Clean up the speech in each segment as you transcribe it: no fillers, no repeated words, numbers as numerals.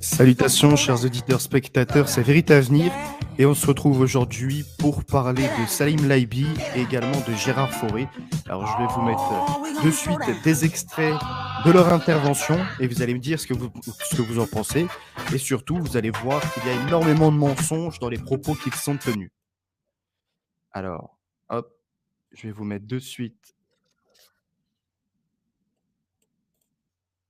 Salutations, chers auditeurs, spectateurs, c'est Vérité à venir et on se retrouve aujourd'hui pour parler de Salim Laibi et également de Gérard Fauré. Alors je vais vous mettre de suite des extraits de leur intervention et vous allez me dire ce que vous en pensez et surtout vous allez voir qu'il y a énormément de mensonges dans les propos qu'ils sont tenus. Alors, hop, je vais vous mettre de suite.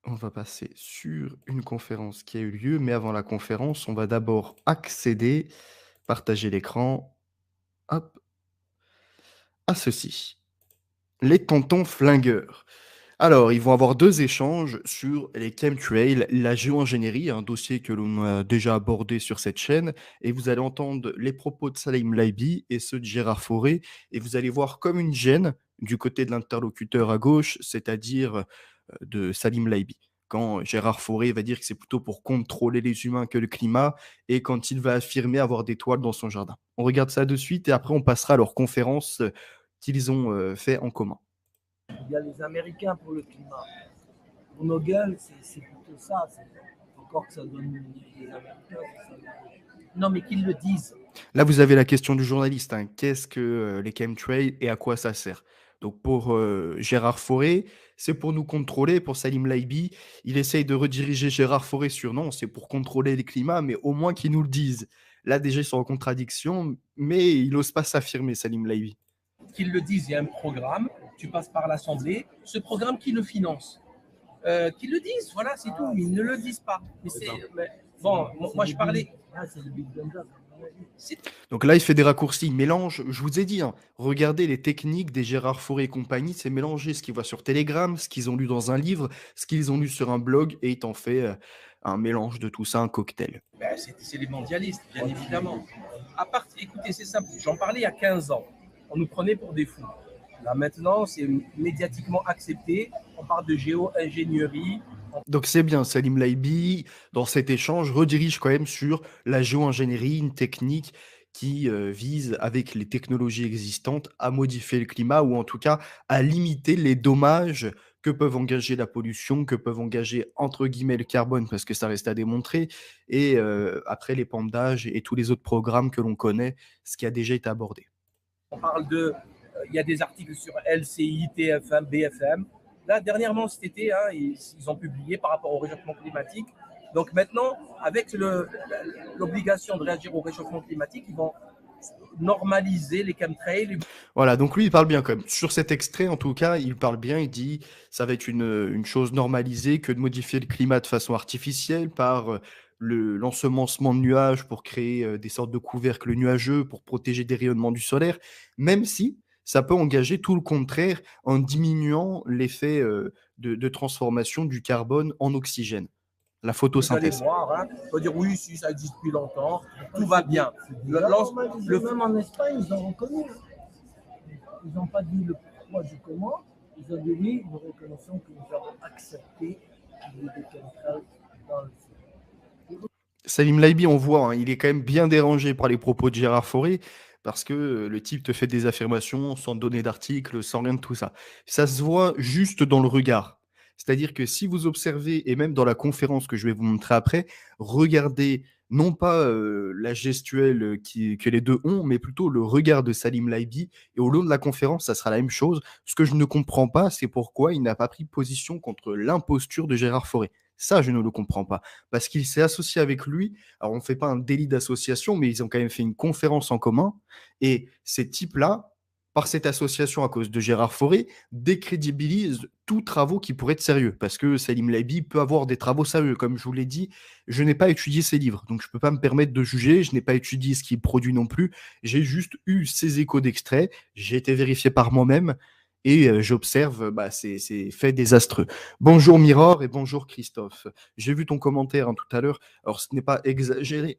On va passer sur une conférence qui a eu lieu, mais avant la conférence, on va d'abord accéder, partager l'écran, hop, à ceci. Les tontons flingueurs. Alors, ils vont avoir deux échanges sur les chemtrails, la géo-ingénierie, un dossier que l'on a déjà abordé sur cette chaîne, et vous allez entendre les propos de Salim Laibi et ceux de Gérard Fauré, et vous allez voir comme une gêne du côté de l'interlocuteur à gauche, c'est-à-dire de Salim Laibi. Quand Gérard Fauré va dire que c'est plutôt pour contrôler les humains que le climat, et quand il va affirmer avoir des toiles dans son jardin. On regarde ça de suite, et après on passera à leur conférence qu'ils ont fait en commun. Il y a les Américains pour le climat. Pour nos gueules, c'est plutôt ça. Encore que ça donne les Américains. Non, mais qu'ils le disent. Là, vous avez la question du journaliste. Hein. Qu'est-ce que les chemtrails et à quoi ça sert? Donc pour Gérard Fauré, c'est pour nous contrôler. Pour Salim Laibi, il essaye de rediriger Gérard Fauré sur non, c'est pour contrôler les climats, mais au moins qu'ils nous le disent. Là, déjà, ils sont en contradiction, mais il n'ose pas s'affirmer, Salim Laibi. Qu'ils le disent, il y a un programme, tu passes par l'Assemblée, ce programme qui le finance. Qu'ils le disent, voilà, c'est tout. Ils ne le disent pas. Bon, moi je parlais. Donc là, il fait des raccourcis, il mélange. Je vous ai dit, hein, regardez les techniques des Gérard Fauré et compagnie, c'est mélanger ce qu'ils voient sur Telegram, ce qu'ils ont lu dans un livre, ce qu'ils ont lu sur un blog, et il t'en fait un mélange de tout ça, un cocktail. Ben, c'est les mondialistes, bien évidemment. Écoutez, c'est simple, j'en parlais il y a 15 ans. On nous prenait pour des fous. Là, maintenant, c'est médiatiquement accepté. On parle de géo-ingénierie. Donc c'est bien, Salim Laibi, dans cet échange, redirige quand même sur la géo-ingénierie, une technique qui vise, avec les technologies existantes, à modifier le climat ou en tout cas à limiter les dommages que peuvent engager la pollution, que peuvent engager entre guillemets le carbone, parce que ça reste à démontrer, et après les pandages et tous les autres programmes que l'on connaît, ce qui a déjà été abordé. On parle il y a des articles sur LCI, TF1, BFM. Là, dernièrement, cet été, hein, ils ont publié par rapport au réchauffement climatique. Donc maintenant, avec l'obligation de réagir au réchauffement climatique, ils vont normaliser les chemtrails. Voilà, donc lui, il parle bien quand même. Sur cet extrait, en tout cas, il parle bien, il dit ça va être une chose normalisée que de modifier le climat de façon artificielle par l'ensemencement de nuages pour créer des sortes de couvercles nuageux pour protéger des rayonnements du solaire, même si ça peut engager tout le contraire en diminuant l'effet de transformation du carbone en oxygène. La photosynthèse. Vous allez voir, hein, on va dire oui, si ça existe depuis longtemps, tout va bien. Même en Espagne, ils ont reconnu. Ils n'ont pas dit le pourquoi du comment. Ils ont dit oui, nous reconnaissons que nous avons accepté qu'il y ait des chemtrails dans le ciel. Salim Laibi, on voit, hein, il est quand même bien dérangé par les propos de Gérard Fauré, parce que le type te fait des affirmations sans donner d'article, sans rien de tout ça. Ça se voit juste dans le regard. C'est-à-dire que si vous observez, et même dans la conférence que je vais vous montrer après, regardez non pas la gestuelle que les deux ont, mais plutôt le regard de Salim Laibi. Et au long de la conférence, ça sera la même chose. Ce que je ne comprends pas, c'est pourquoi il n'a pas pris position contre l'imposture de Gérard Fauré. Ça, je ne le comprends pas. Parce qu'il s'est associé avec lui. Alors, on ne fait pas un délit d'association, mais ils ont quand même fait une conférence en commun. Et ces types-là, par cette association à cause de Gérard Fauré, décrédibilisent tous travaux qui pourraient être sérieux. Parce que Salim Laibi peut avoir des travaux sérieux. Comme je vous l'ai dit, je n'ai pas étudié ses livres. Donc, je ne peux pas me permettre de juger. Je n'ai pas étudié ce qu'il produit non plus. J'ai juste eu ces échos d'extraits. J'ai été vérifié par moi-même. Et j'observe ces faits désastreux. Bonjour Miror et bonjour Christophe. J'ai vu ton commentaire tout à l'heure. Alors, ce n'est pas exagéré.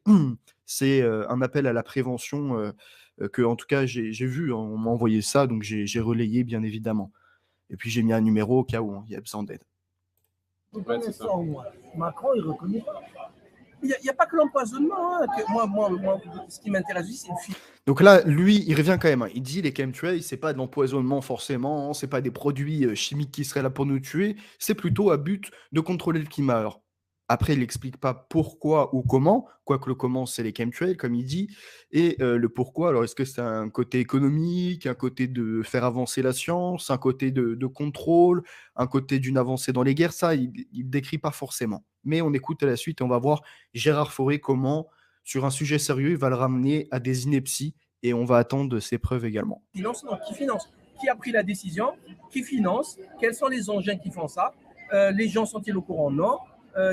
C'est un appel à la prévention que, en tout cas, j'ai vu. Hein, on m'a envoyé ça, donc j'ai relayé, bien évidemment. Et puis, j'ai mis un numéro au cas où il y a besoin d'aide. Ouais, c'est ça. Macron, il ne reconnaît pas. Il n'y a pas que l'empoisonnement. Hein, moi, ce qui m'intéresse, c'est une fille. Donc là, lui, il revient quand même. Hein. Il dit les chemtrails, c'est pas de l'empoisonnement forcément, c'est pas des produits chimiques qui seraient là pour nous tuer, c'est plutôt à but de contrôler le climat. Alors, Après, il n'explique pas pourquoi ou comment, quoique le comment, c'est les chemtrails, comme il dit. Et le pourquoi, alors est-ce que c'est un côté économique, un côté de faire avancer la science, un côté de contrôle, un côté d'une avancée dans les guerres? Ça, il ne décrit pas forcément. Mais on écoute à la suite et on va voir Gérard Fauré comment, sur un sujet sérieux, il va le ramener à des inepties et on va attendre ses preuves également. Finance, non, qui finance? Qui a pris la décision? Qui finance? Quels sont les engins qui font ça? Les gens sont-ils au courant? Non.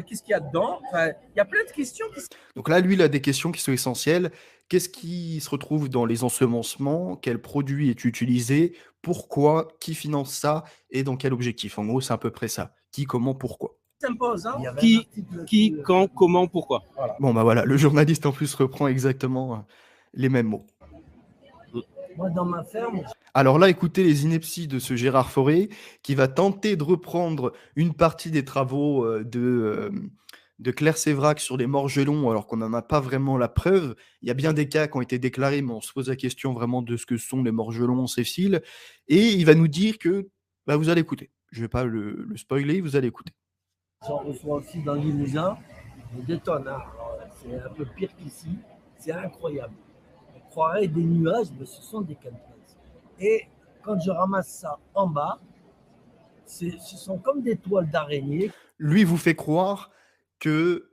Qu'est-ce qu'il y a dedans? Enfin, il y a plein de questions qui Donc là, lui, il a des questions qui sont essentielles. Qu'est-ce qui se retrouve dans les ensemencements? Quel produit est utilisé? Pourquoi? Qui finance ça? Et dans quel objectif? En gros, c'est à peu près ça. Qui, comment, pourquoi? s'imposent. Hein. Il y avait un Qui, article qui, là-dessus. quand, comment, pourquoi. Bon, bah voilà, le journaliste en plus reprend exactement les mêmes mots. Moi, dans ma ferme, Alors là, écoutez les inepties de ce Gérard Fauré qui va tenter de reprendre une partie des travaux de Claire Sévrac sur les morgelons, alors qu'on n'en a pas vraiment la preuve. Il y a bien des cas qui ont été déclarés, mais on se pose la question vraiment de ce que sont les morgelons céphiles. Et il va nous dire que bah, vous allez écouter. Je ne vais pas le spoiler, vous allez écouter. j'en reçois aussi dans le Limousin, des tonnes. Hein. C'est un peu pire qu'ici. C'est incroyable. On croirait des nuages, mais ce sont des chemtrails. Et quand je ramasse ça en bas, ce sont comme des toiles d'araignée. Lui vous fait croire que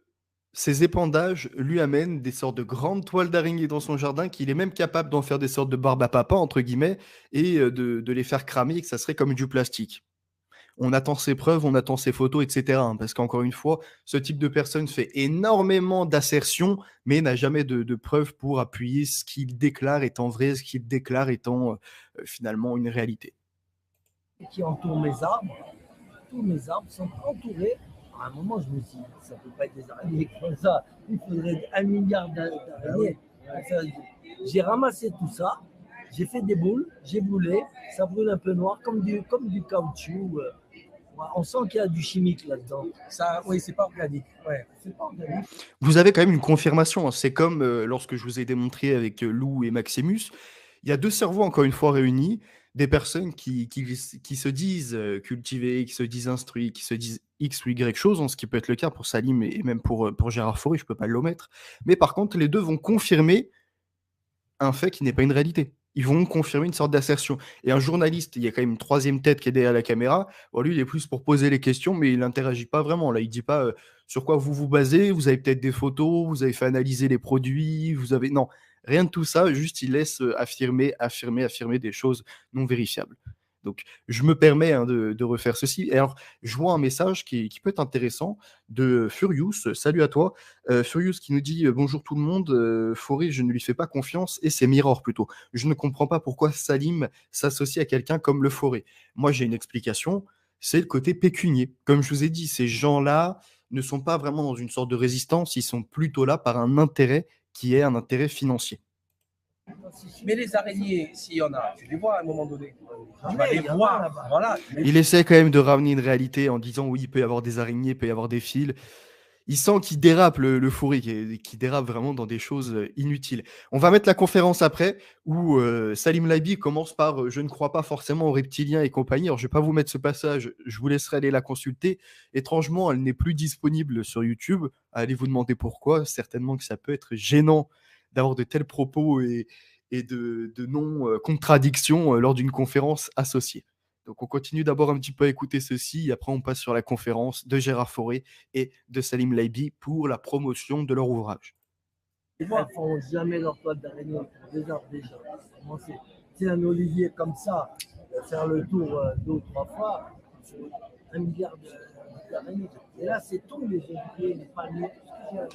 ces épandages lui amènent des sortes de grandes toiles d'araignée dans son jardin, qu'il est même capable d'en faire des sortes de barbe à papa, entre guillemets, et de les faire cramer et que ça serait comme du plastique. On attend ses preuves, on attend ses photos, etc. hein, parce qu'encore une fois, ce type de personne fait énormément d'assertions, mais n'a jamais de preuves pour appuyer ce qu'il déclare étant vrai, ce qu'il déclare étant finalement une réalité. Qui entourent mes arbres. Tous mes arbres sont entourés. À un moment, je me suis dit, ça ne peut pas être des araignées comme ça. Il faudrait 1 milliard d'araignées. Enfin, j'ai ramassé tout ça, j'ai fait des boules, j'ai brûlé, ça brûle un peu noir, comme du caoutchouc. On sent qu'il y a du chimique là-dedans. Ça, oui, c'est pas organique. Ouais. C'est pas organique. Vous avez quand même une confirmation. Hein. C'est comme lorsque je vous ai démontré avec Lou et Maximus. Il y a deux cerveaux, encore une fois, réunis. Des personnes qui se disent cultivées, qui se disent instruits, qui se disent X ou Y chose, hein, ce qui peut être le cas pour Salim et même pour Gérard Fauré, je ne peux pas l'omettre. Mais par contre, les deux vont confirmer un fait qui n'est pas une réalité. Ils vont confirmer une sorte d'assertion. Et un journaliste, il y a quand même une troisième tête qui est derrière la caméra. Bon, lui, il est plus pour poser les questions, mais il n'interagit pas vraiment. Là, il ne dit pas sur quoi vous vous basez, vous avez peut-être des photos, vous avez fait analyser les produits, vous avez... Non, rien de tout ça, juste il laisse affirmer des choses non vérifiables. Donc, je me permets hein, de refaire ceci. Et alors, je vois un message qui peut être intéressant de Furious. Salut à toi. Furious qui nous dit bonjour tout le monde. Fauré, je ne lui fais pas confiance. Et c'est Mirror plutôt. Je ne comprends pas pourquoi Salim s'associe à quelqu'un comme le Fauré. Moi, j'ai une explication. C'est le côté pécunier. Comme je vous ai dit, ces gens-là ne sont pas vraiment dans une sorte de résistance. Ils sont plutôt là par un intérêt qui est un intérêt financier. Mais les araignées, s'il y en a, tu les vois à un moment donné. Tu vas Mais les il y en a voir. là-bas. Voilà. Il essaie quand même de ramener une réalité en disant oui, il peut y avoir des araignées, il peut y avoir des fils. Il sent qu'il dérape le Fauré, qui dérape vraiment dans des choses inutiles. On va mettre la conférence après où Salim Laibi commence par je ne crois pas forcément aux reptiliens et compagnie. Alors je ne vais pas vous mettre ce passage, je vous laisserai aller la consulter. Étrangement, elle n'est plus disponible sur YouTube. Allez vous demander pourquoi. Certainement que ça peut être gênant d'avoir de tels propos et de non-contradictions lors d'une conférence associée. Donc on continue d'abord un petit peu à écouter ceci, et après on passe sur la conférence de Gérard Fauré et de Salim Laibi pour la promotion de leur ouvrage. Elles ne font jamais leur toile d'araignée pour des arbres déjà. C'est un olivier comme ça, faire le tour 2 ou 3 fois, c'est 1 milliard d'araignées. Et là, c'est tous les oliviers, les palmiers, tout ce qu'il y a.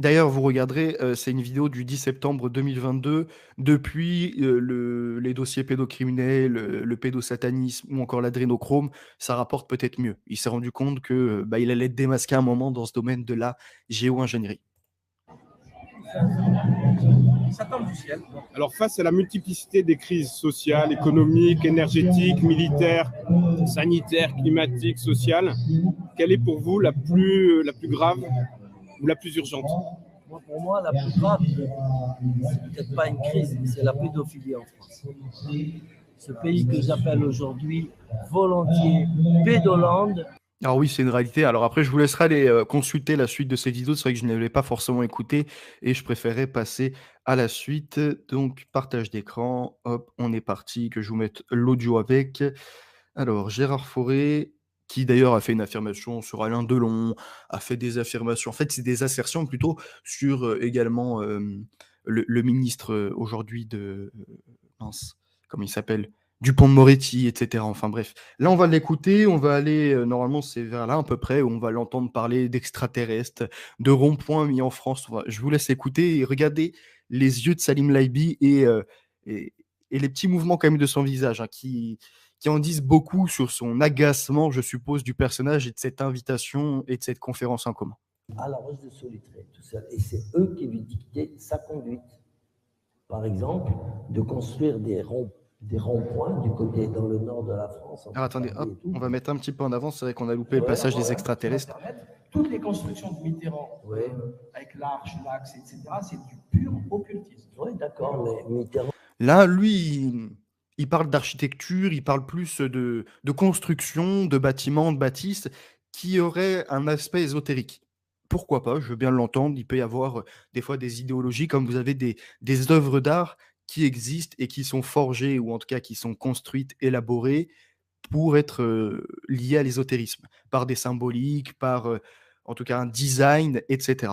D'ailleurs, vous regarderez, c'est une vidéo du 10 septembre 2022. Depuis les dossiers pédocriminels, le pédosatanisme ou encore l'adrénochrome, ça rapporte peut-être mieux. Il s'est rendu compte que il allait être démasqué à un moment dans ce domaine de la géo-ingénierie. Ça tombe du ciel. Alors face à la multiplicité des crises sociales, économiques, énergétiques, militaires, sanitaires, climatiques, sociales, quelle est pour vous la plus grave ou la plus urgente? Pour moi, la plus grave, c'est peut-être pas une crise, mais c'est la pédophilie en France. Ce pays que j'appelle aujourd'hui volontiers Pédoland. Alors oui, c'est une réalité. Alors après, je vous laisserai aller consulter la suite de cette vidéo. C'est vrai que je ne l'avais pas forcément écouté et je préférais passer à la suite. Donc, partage d'écran. Hop, on est parti. Que je vous mette l'audio avec. Alors, Gérard Fauré, qui d'ailleurs a fait une affirmation sur Alain Delon, a fait des affirmations. En fait, c'est des assertions plutôt sur également le ministre aujourd'hui de. Mince, comment il s'appelle? Dupond-Moretti, etc. Enfin bref. Là, on va l'écouter, on va aller, normalement, c'est vers là à peu près, où on va l'entendre parler d'extraterrestres, de ronds-points mis en France. Je vous laisse écouter et regarder les yeux de Salim Laibi et, et les petits mouvements quand même de son visage, hein, qui en disent beaucoup sur son agacement, je suppose, du personnage et de cette invitation et de cette conférence en commun. À la Roche de Solutré, tout seul. Et c'est eux qui lui dictaient sa conduite. Par exemple, de construire des ronds-points du côté dans le nord de la France. Alors attendez, hop, on va mettre un petit peu en avant. C'est vrai qu'on a loupé le passage des extraterrestres. Toutes les constructions de Mitterrand, avec l'arche, l'axe, etc., c'est du pur occultisme. Oui, d'accord, mais Mitterrand. Là, lui, il parle d'architecture, il parle plus de construction, de bâtiments, de bâtisses, qui auraient un aspect ésotérique. Pourquoi pas? Je veux bien l'entendre. Il peut y avoir des fois des idéologies, comme vous avez des œuvres d'art qui existent et qui sont forgées, ou en tout cas qui sont construites, élaborées, pour être liées à l'ésotérisme, par des symboliques, par en tout cas un design, etc.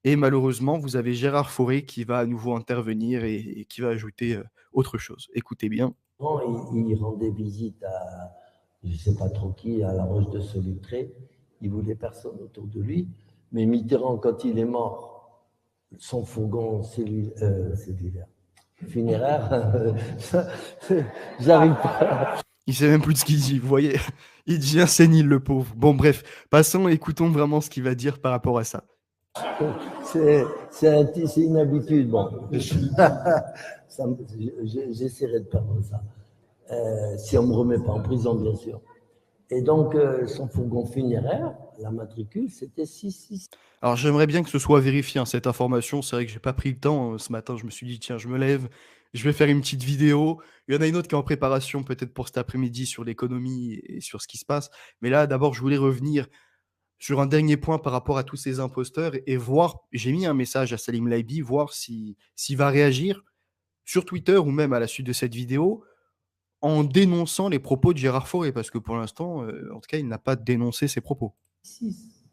Et malheureusement, vous avez Gérard Fauré qui va à nouveau intervenir et qui va ajouter autre chose. Écoutez bien. Il rendait visite à, je ne sais pas trop qui, à la Roche de Solutré. Il voulait personne autour de lui. Mais Mitterrand, quand il est mort, son fourgon cellulaire, funéraire, j'arrive pas. Il sait même plus de ce qu'il dit, vous voyez. Il devient sénile, le pauvre. Bon, bref, passons, écoutons vraiment ce qu'il va dire par rapport à ça. C'est une habitude, bon. J'essaierai de perdre ça. Si on ne me remet pas en prison, bien sûr. Et donc, son fourgon funéraire, la matricule, c'était 666. Alors, j'aimerais bien que ce soit vérifié, hein, cette information. C'est vrai que j'ai pas pris le temps. Ce matin, je me suis dit, tiens, je me lève, je vais faire une petite vidéo. Il y en a une autre qui est en préparation, peut-être pour cet après-midi, sur l'économie et sur ce qui se passe. Mais là, d'abord, je voulais revenir sur un dernier point par rapport à tous ces imposteurs et voir, j'ai mis un message à Salim Laibi, voir s'il va réagir sur Twitter ou même à la suite de cette vidéo en dénonçant les propos de Gérard Fauré, parce que pour l'instant, en tout cas, il n'a pas dénoncé ses propos. 6.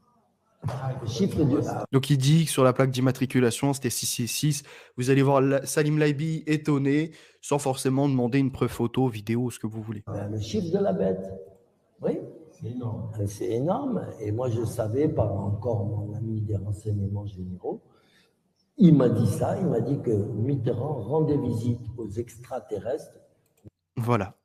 Le chiffre de... Donc il dit que sur la plaque d'immatriculation, c'était 666. Vous allez voir Salim Laibi étonné, sans forcément demander une preuve photo, vidéo, ce que vous voulez. Le chiffre de la bête, oui. C'est énorme. C'est énorme. Et moi, je savais, par encore mon ami des renseignements généraux, il m'a dit ça, il m'a dit que Mitterrand rendait visite aux extraterrestres. Voilà.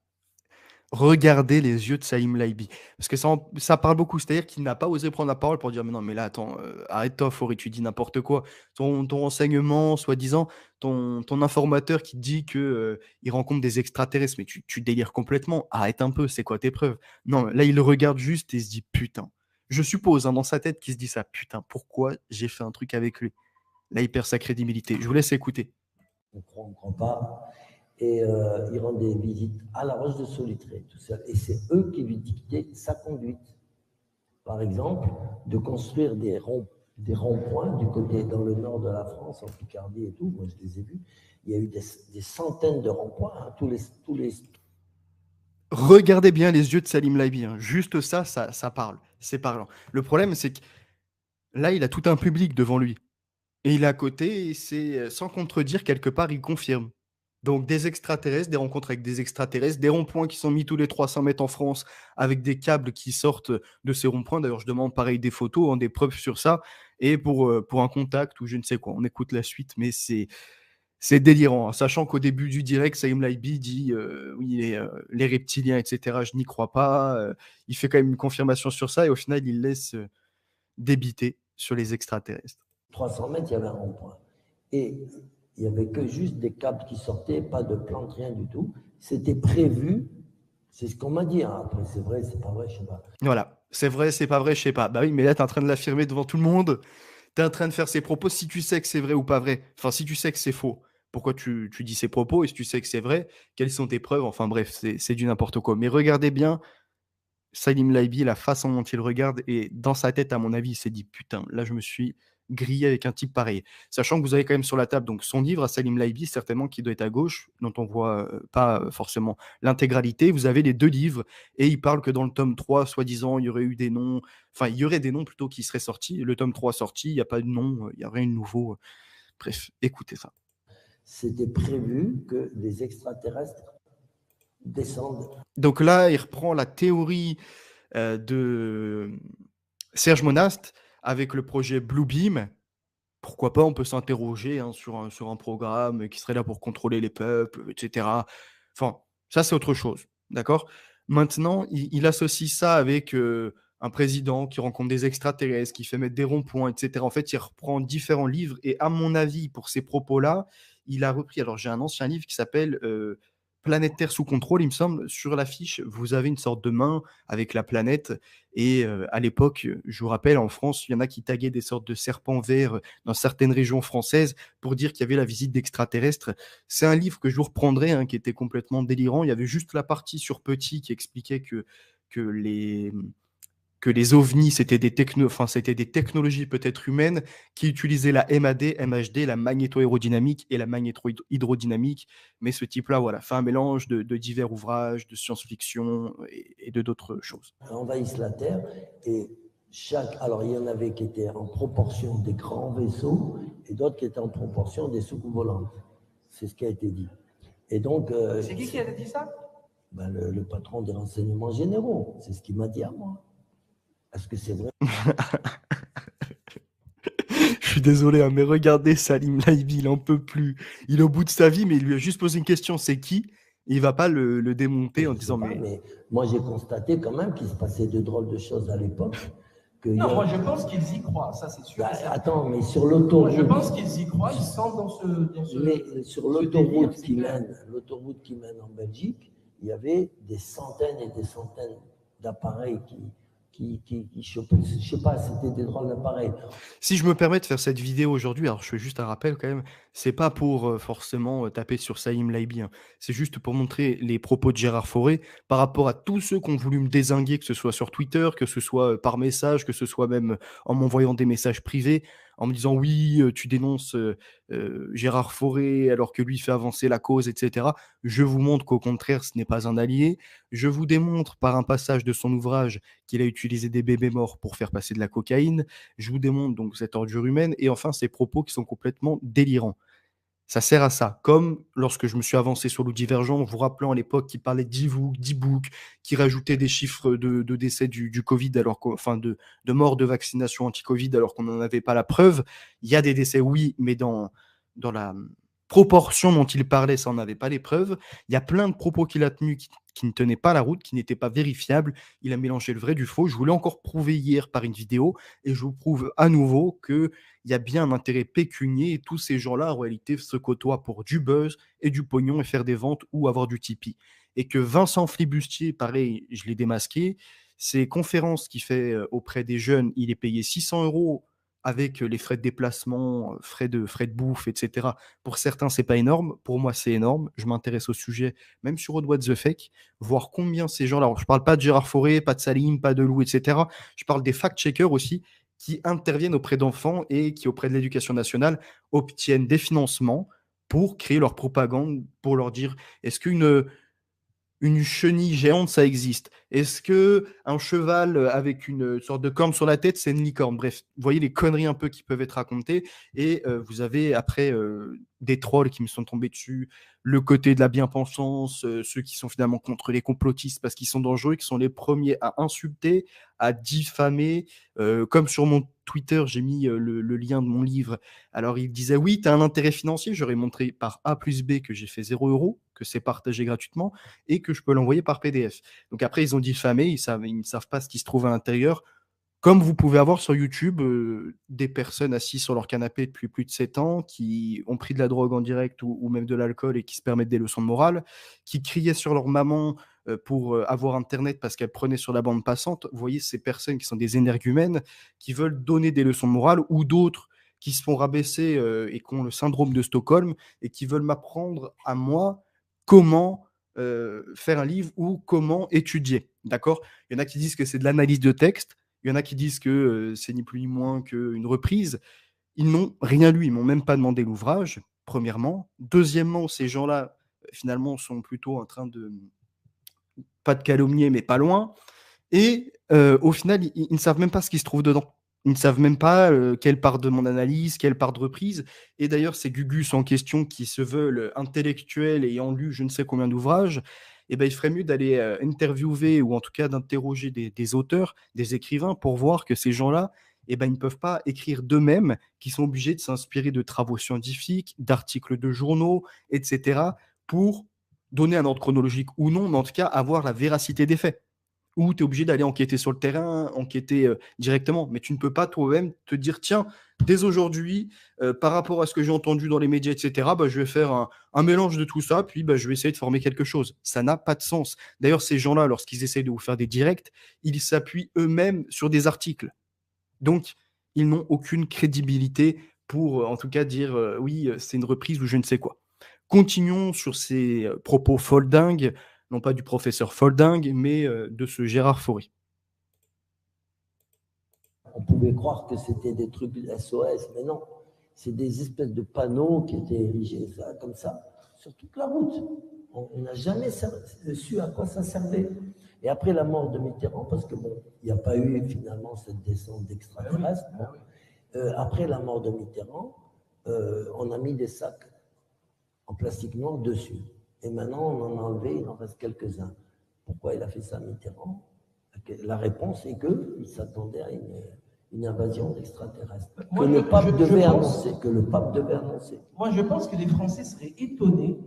Regardez les yeux de Salim Laibi. Parce que ça parle beaucoup. C'est-à-dire qu'il n'a pas osé prendre la parole pour dire, mais non, mais là, attends, arrête-toi, Fauré, tu dis n'importe quoi. Ton renseignement, soi-disant, ton informateur qui te dit qu'il rencontre des extraterrestres, mais tu délires complètement. Arrête un peu, c'est quoi tes preuves? Non, là, il le regarde juste et se dit, putain. Je suppose, hein, dans sa tête, qu'il se dit ça, putain, pourquoi j'ai fait un truc avec lui? Là, il perd sa crédibilité. Je vous laisse écouter. On ne croit pas. Et il rendait visite à la Roche de Solutré, tout seul. Et c'est eux qui lui dictaient sa conduite. Par exemple, de construire des ronds-points du côté, dans le nord de la France, en Picardie et tout. Moi, je les ai vus. Il y a eu des centaines de ronds-points, hein, tous les... Regardez bien les yeux de Salim Laibi. Hein. Juste ça parle. C'est parlant. Le problème, c'est que là, il a tout un public devant lui. Et il est à côté, et c'est sans contredire, quelque part, il confirme. Donc des extraterrestres, des rencontres avec des extraterrestres, des ronds-points qui sont mis tous les 300 mètres en France avec des câbles qui sortent de ces ronds-points. D'ailleurs, je demande pareil des photos, hein, des preuves sur ça, et pour un contact ou je ne sais quoi. On écoute la suite, mais c'est délirant. Hein. Sachant qu'au début du direct, Salim Laibi dit oui, les reptiliens, etc., je n'y crois pas. Il fait quand même une confirmation sur ça, et au final, il laisse débiter sur les extraterrestres. 300 mètres, il y avait un rond-point. Et il n'y avait que juste des câbles qui sortaient, pas de plantes, rien du tout. C'était prévu, c'est ce qu'on m'a dit. Hein. Après, c'est vrai, c'est pas vrai, je sais pas. Voilà, c'est vrai, c'est pas vrai, je sais pas. Bah oui, mais là, tu es en train de l'affirmer devant tout le monde. Tu es en train de faire ses propos. Si tu sais que c'est vrai ou pas vrai, enfin, si tu sais que c'est faux, pourquoi tu dis ces propos? Et si tu sais que c'est vrai, quelles sont tes preuves? Enfin bref, c'est du n'importe quoi. Mais regardez bien Salim Laibi, la façon dont il regarde et dans sa tête, à mon avis, il s'est dit: «Putain, là, je me suis grillé avec un type pareil». Sachant que vous avez quand même sur la table donc son livre à Salim Laibi, certainement qui doit être à gauche, dont on voit, pas, forcément l'intégralité. Vous avez les 2 livres et il parle que dans le tome 3, soi-disant, il y aurait eu des noms enfin, il y aurait des noms plutôt qui seraient sortis. Le tome 3 sorti, il y a pas de nom, il y a rien de nouveau, bref, écoutez ça. C'était prévu que des extraterrestres descendent. Donc là, il reprend la théorie, de Serge Monast avec le projet Bluebeam. Pourquoi pas, on peut s'interroger, hein, sur un programme qui serait là pour contrôler les peuples, et cetera. Enfin, ça, c'est autre chose, d'accord? Maintenant, il associe ça avec, un président qui rencontre des extraterrestres, qui fait mettre des ronds-points, et cetera. En fait, il reprend différents livres et à mon avis, pour ces propos-là, il a repris alors j'ai un ancien livre qui s'appelle, Planète Terre sous contrôle, il me semble. Sur l'affiche, vous avez une sorte de main avec la planète et à l'époque, je vous rappelle, en France, il y en a qui taguaient des sortes de serpents verts, dans certaines régions françaises pour dire qu'il y avait la visite d'extraterrestres. C'est un livre que je vous reprendrai, hein, qui était complètement délirant. Il y avait juste la partie sur Petit qui expliquait que les, que les ovnis, c'était des technologies peut-être humaines qui utilisaient la MAD, MHD, la magnéto-aérodynamique et la magnéto-hydrodynamique. Mais ce type-là, voilà, fait un mélange de divers ouvrages, de science-fiction et de d'autres choses. Envahissent la Terre et alors il y en avait qui étaient en proportion des grands vaisseaux et d'autres qui étaient en proportion des soucoupes volantes. C'est ce qui a été dit. Et donc. C'est qui a dit ça? Ben, le patron des renseignements généraux. C'est ce qu'il m'a dit à moi. Est-ce que c'est vrai? Je suis désolé, hein, mais regardez Salim Laibi, il en peut plus. Il est au bout de sa vie, mais il lui a juste posé une question, c'est qui? Et il va pas le démonter en disant mais moi j'ai constaté quand même qu'il se passait de drôles de choses à l'époque. Non, moi je pense qu'ils y croient, ça c'est sûr. Bah, attends, mais sur l'autoroute. Je pense qu'ils y croient, ils sont dans ce. Mais sur l'autoroute qui mène en Belgique, il y avait des centaines et des centaines d'appareils qui chopaient. Je sais pas, c'était des drôles d'appareils. Si je me permets de faire cette vidéo aujourd'hui, alors je fais juste un rappel quand même, c'est pas pour forcément taper sur Salim Laibi, hein. C'est juste pour montrer les propos de Gérard Fauré par rapport à tous ceux qui ont voulu me dézinguer, que ce soit sur Twitter, que ce soit par message, que ce soit même en m'envoyant des messages privés, en me disant oui, tu dénonces Gérard Fauré alors que lui fait avancer la cause, etc. Je vous montre qu'au contraire, ce n'est pas un allié. Je vous démontre par un passage de son ouvrage qu'il a utilisé des bébés morts pour faire passer de la cocaïne. Je vous démontre donc cette ordure humaine et enfin ces propos qui sont complètement délirants. Ça sert à ça. Comme lorsque je me suis avancé sur le divergent, en vous rappelant à l'époque qu'il parlait d'e-book, qui rajoutait des chiffres de décès du Covid, enfin de morts de vaccination anti-Covid, alors qu'on n'en avait pas la preuve. Il y a des décès, oui, mais dans la proportion dont il parlait, ça, on n'avait pas les preuves. Il y a plein de propos qu'il a tenus qui ne tenaient pas la route, qui n'étaient pas vérifiables. Il a mélangé le vrai du faux. Je vous l'ai encore prouvé hier par une vidéo et je vous prouve à nouveau que il y a bien un intérêt pécunier et tous ces gens-là, en réalité, se côtoient pour du buzz et du pognon et faire des ventes ou avoir du Tipeee. Et que Vincent Flibustier, pareil, je l'ai démasqué, ces conférences qu'il fait auprès des jeunes, il est payé 600 € avec les frais de déplacement, frais de bouffe, etc. Pour certains, c'est pas énorme. Pour moi, c'est énorme. Je m'intéresse au sujet, même sur What the Fake, voir combien ces gens-là. Alors, je parle pas de Gérard Fauré, pas de Salim, pas de Lou, etc. Je parle des fact-checkers aussi qui interviennent auprès d'enfants et qui, auprès de l'éducation nationale, obtiennent des financements pour créer leur propagande, pour leur dire est-ce qu'une une chenille géante, ça existe. Est-ce que un cheval avec une sorte de corne sur la tête, c'est une licorne? Bref, vous voyez les conneries un peu qui peuvent être racontées et vous avez après des trolls qui me sont tombés dessus, le côté de la bien-pensance, ceux qui sont finalement contre les complotistes parce qu'ils sont dangereux, qui sont les premiers à insulter, à diffamer. Comme sur mon Twitter, j'ai mis le lien de mon livre. Alors, il disait oui, tu as un intérêt financier. J'aurais montré par A plus B que j'ai fait 0 €, que c'est partagé gratuitement et que je peux l'envoyer par PDF. Donc après, ils ont diffamé, ils ne savent pas ce qui se trouve à l'intérieur. Comme vous pouvez avoir sur YouTube des personnes assises sur leur canapé depuis plus de 7 ans, qui ont pris de la drogue en direct ou même de l'alcool et qui se permettent des leçons de morale, qui criaient sur leur maman pour avoir Internet parce qu'elle prenait sur la bande passante. Vous voyez, ces personnes qui sont des énergumènes, qui veulent donner des leçons de morale, ou d'autres qui se font rabaisser et qui ont le syndrome de Stockholm et qui veulent m'apprendre à moi comment faire un livre ou comment étudier. D'accord? Il y en a qui disent que c'est de l'analyse de texte, il y en a qui disent que c'est ni plus ni moins qu'une reprise. Ils n'ont rien lu, ils m'ont même pas demandé l'ouvrage, premièrement. Deuxièmement, ces gens-là, finalement, sont plutôt en train de, pas de calomnier, mais pas loin. Et au final, ils ne savent même pas ce qui se trouve dedans. Ils ne savent même pas quelle part de mon analyse, quelle part de reprise. Et d'ailleurs, ces Gugus en question qui se veulent intellectuels et ayant lu je ne sais combien d'ouvrages, eh ben, il ferait mieux d'aller interviewer ou en tout cas d'interroger des auteurs, des écrivains pour voir que ces gens-là, eh ben, ils ne peuvent pas écrire d'eux-mêmes, qu'ils sont obligés de s'inspirer de travaux scientifiques, d'articles de journaux, etc., pour donner un ordre chronologique ou non, mais en tout cas avoir la véracité des faits. Ou tu es obligé d'aller enquêter sur le terrain, enquêter directement. Mais tu ne peux pas toi-même te dire, tiens, dès aujourd'hui, par rapport à ce que j'ai entendu dans les médias, etc., bah, je vais faire un mélange de tout ça, puis bah, je vais essayer de former quelque chose. Ça n'a pas de sens. D'ailleurs, ces gens-là, lorsqu'ils essayent de vous faire des directs, ils s'appuient eux-mêmes sur des articles. Donc, ils n'ont aucune crédibilité pour, en tout cas, dire, oui, c'est une reprise ou je ne sais quoi. Continuons sur ces propos foldingues, non pas du professeur Folding, mais de ce Gérard Faury. On pouvait croire que c'était des trucs SOS, mais non. C'est des espèces de panneaux qui étaient érigés ça, comme ça sur toute la route. On n'a jamais su à quoi ça servait. Et après la mort de Mitterrand, parce que bon, il n'y a pas eu finalement cette descente d'extraterrestres, après la mort de Mitterrand, on a mis des sacs en plastique noir dessus. Et maintenant, on en a enlevé, il en reste quelques-uns. Pourquoi il a fait ça, Mitterrand? La réponse est qu'il s'attendait à une invasion d'extraterrestres. Que le pape devait annoncer. Moi, je pense que les Français seraient étonnés,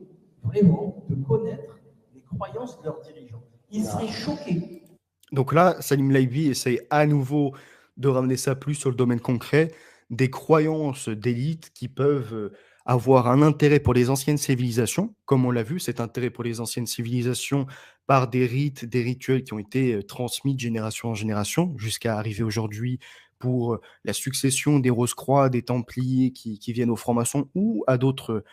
vraiment, de connaître les croyances de leurs dirigeants. Ils seraient choqués. Donc là, Salim Laibi essaye à nouveau de ramener ça plus sur le domaine concret, des croyances d'élite qui peuvent avoir un intérêt pour les anciennes civilisations, comme on l'a vu, cet intérêt pour les anciennes civilisations par des rites, des rituels qui ont été transmis de génération en génération, jusqu'à arriver aujourd'hui pour la succession des Rose-Croix, des Templiers qui viennent aux francs-maçons ou à d'autres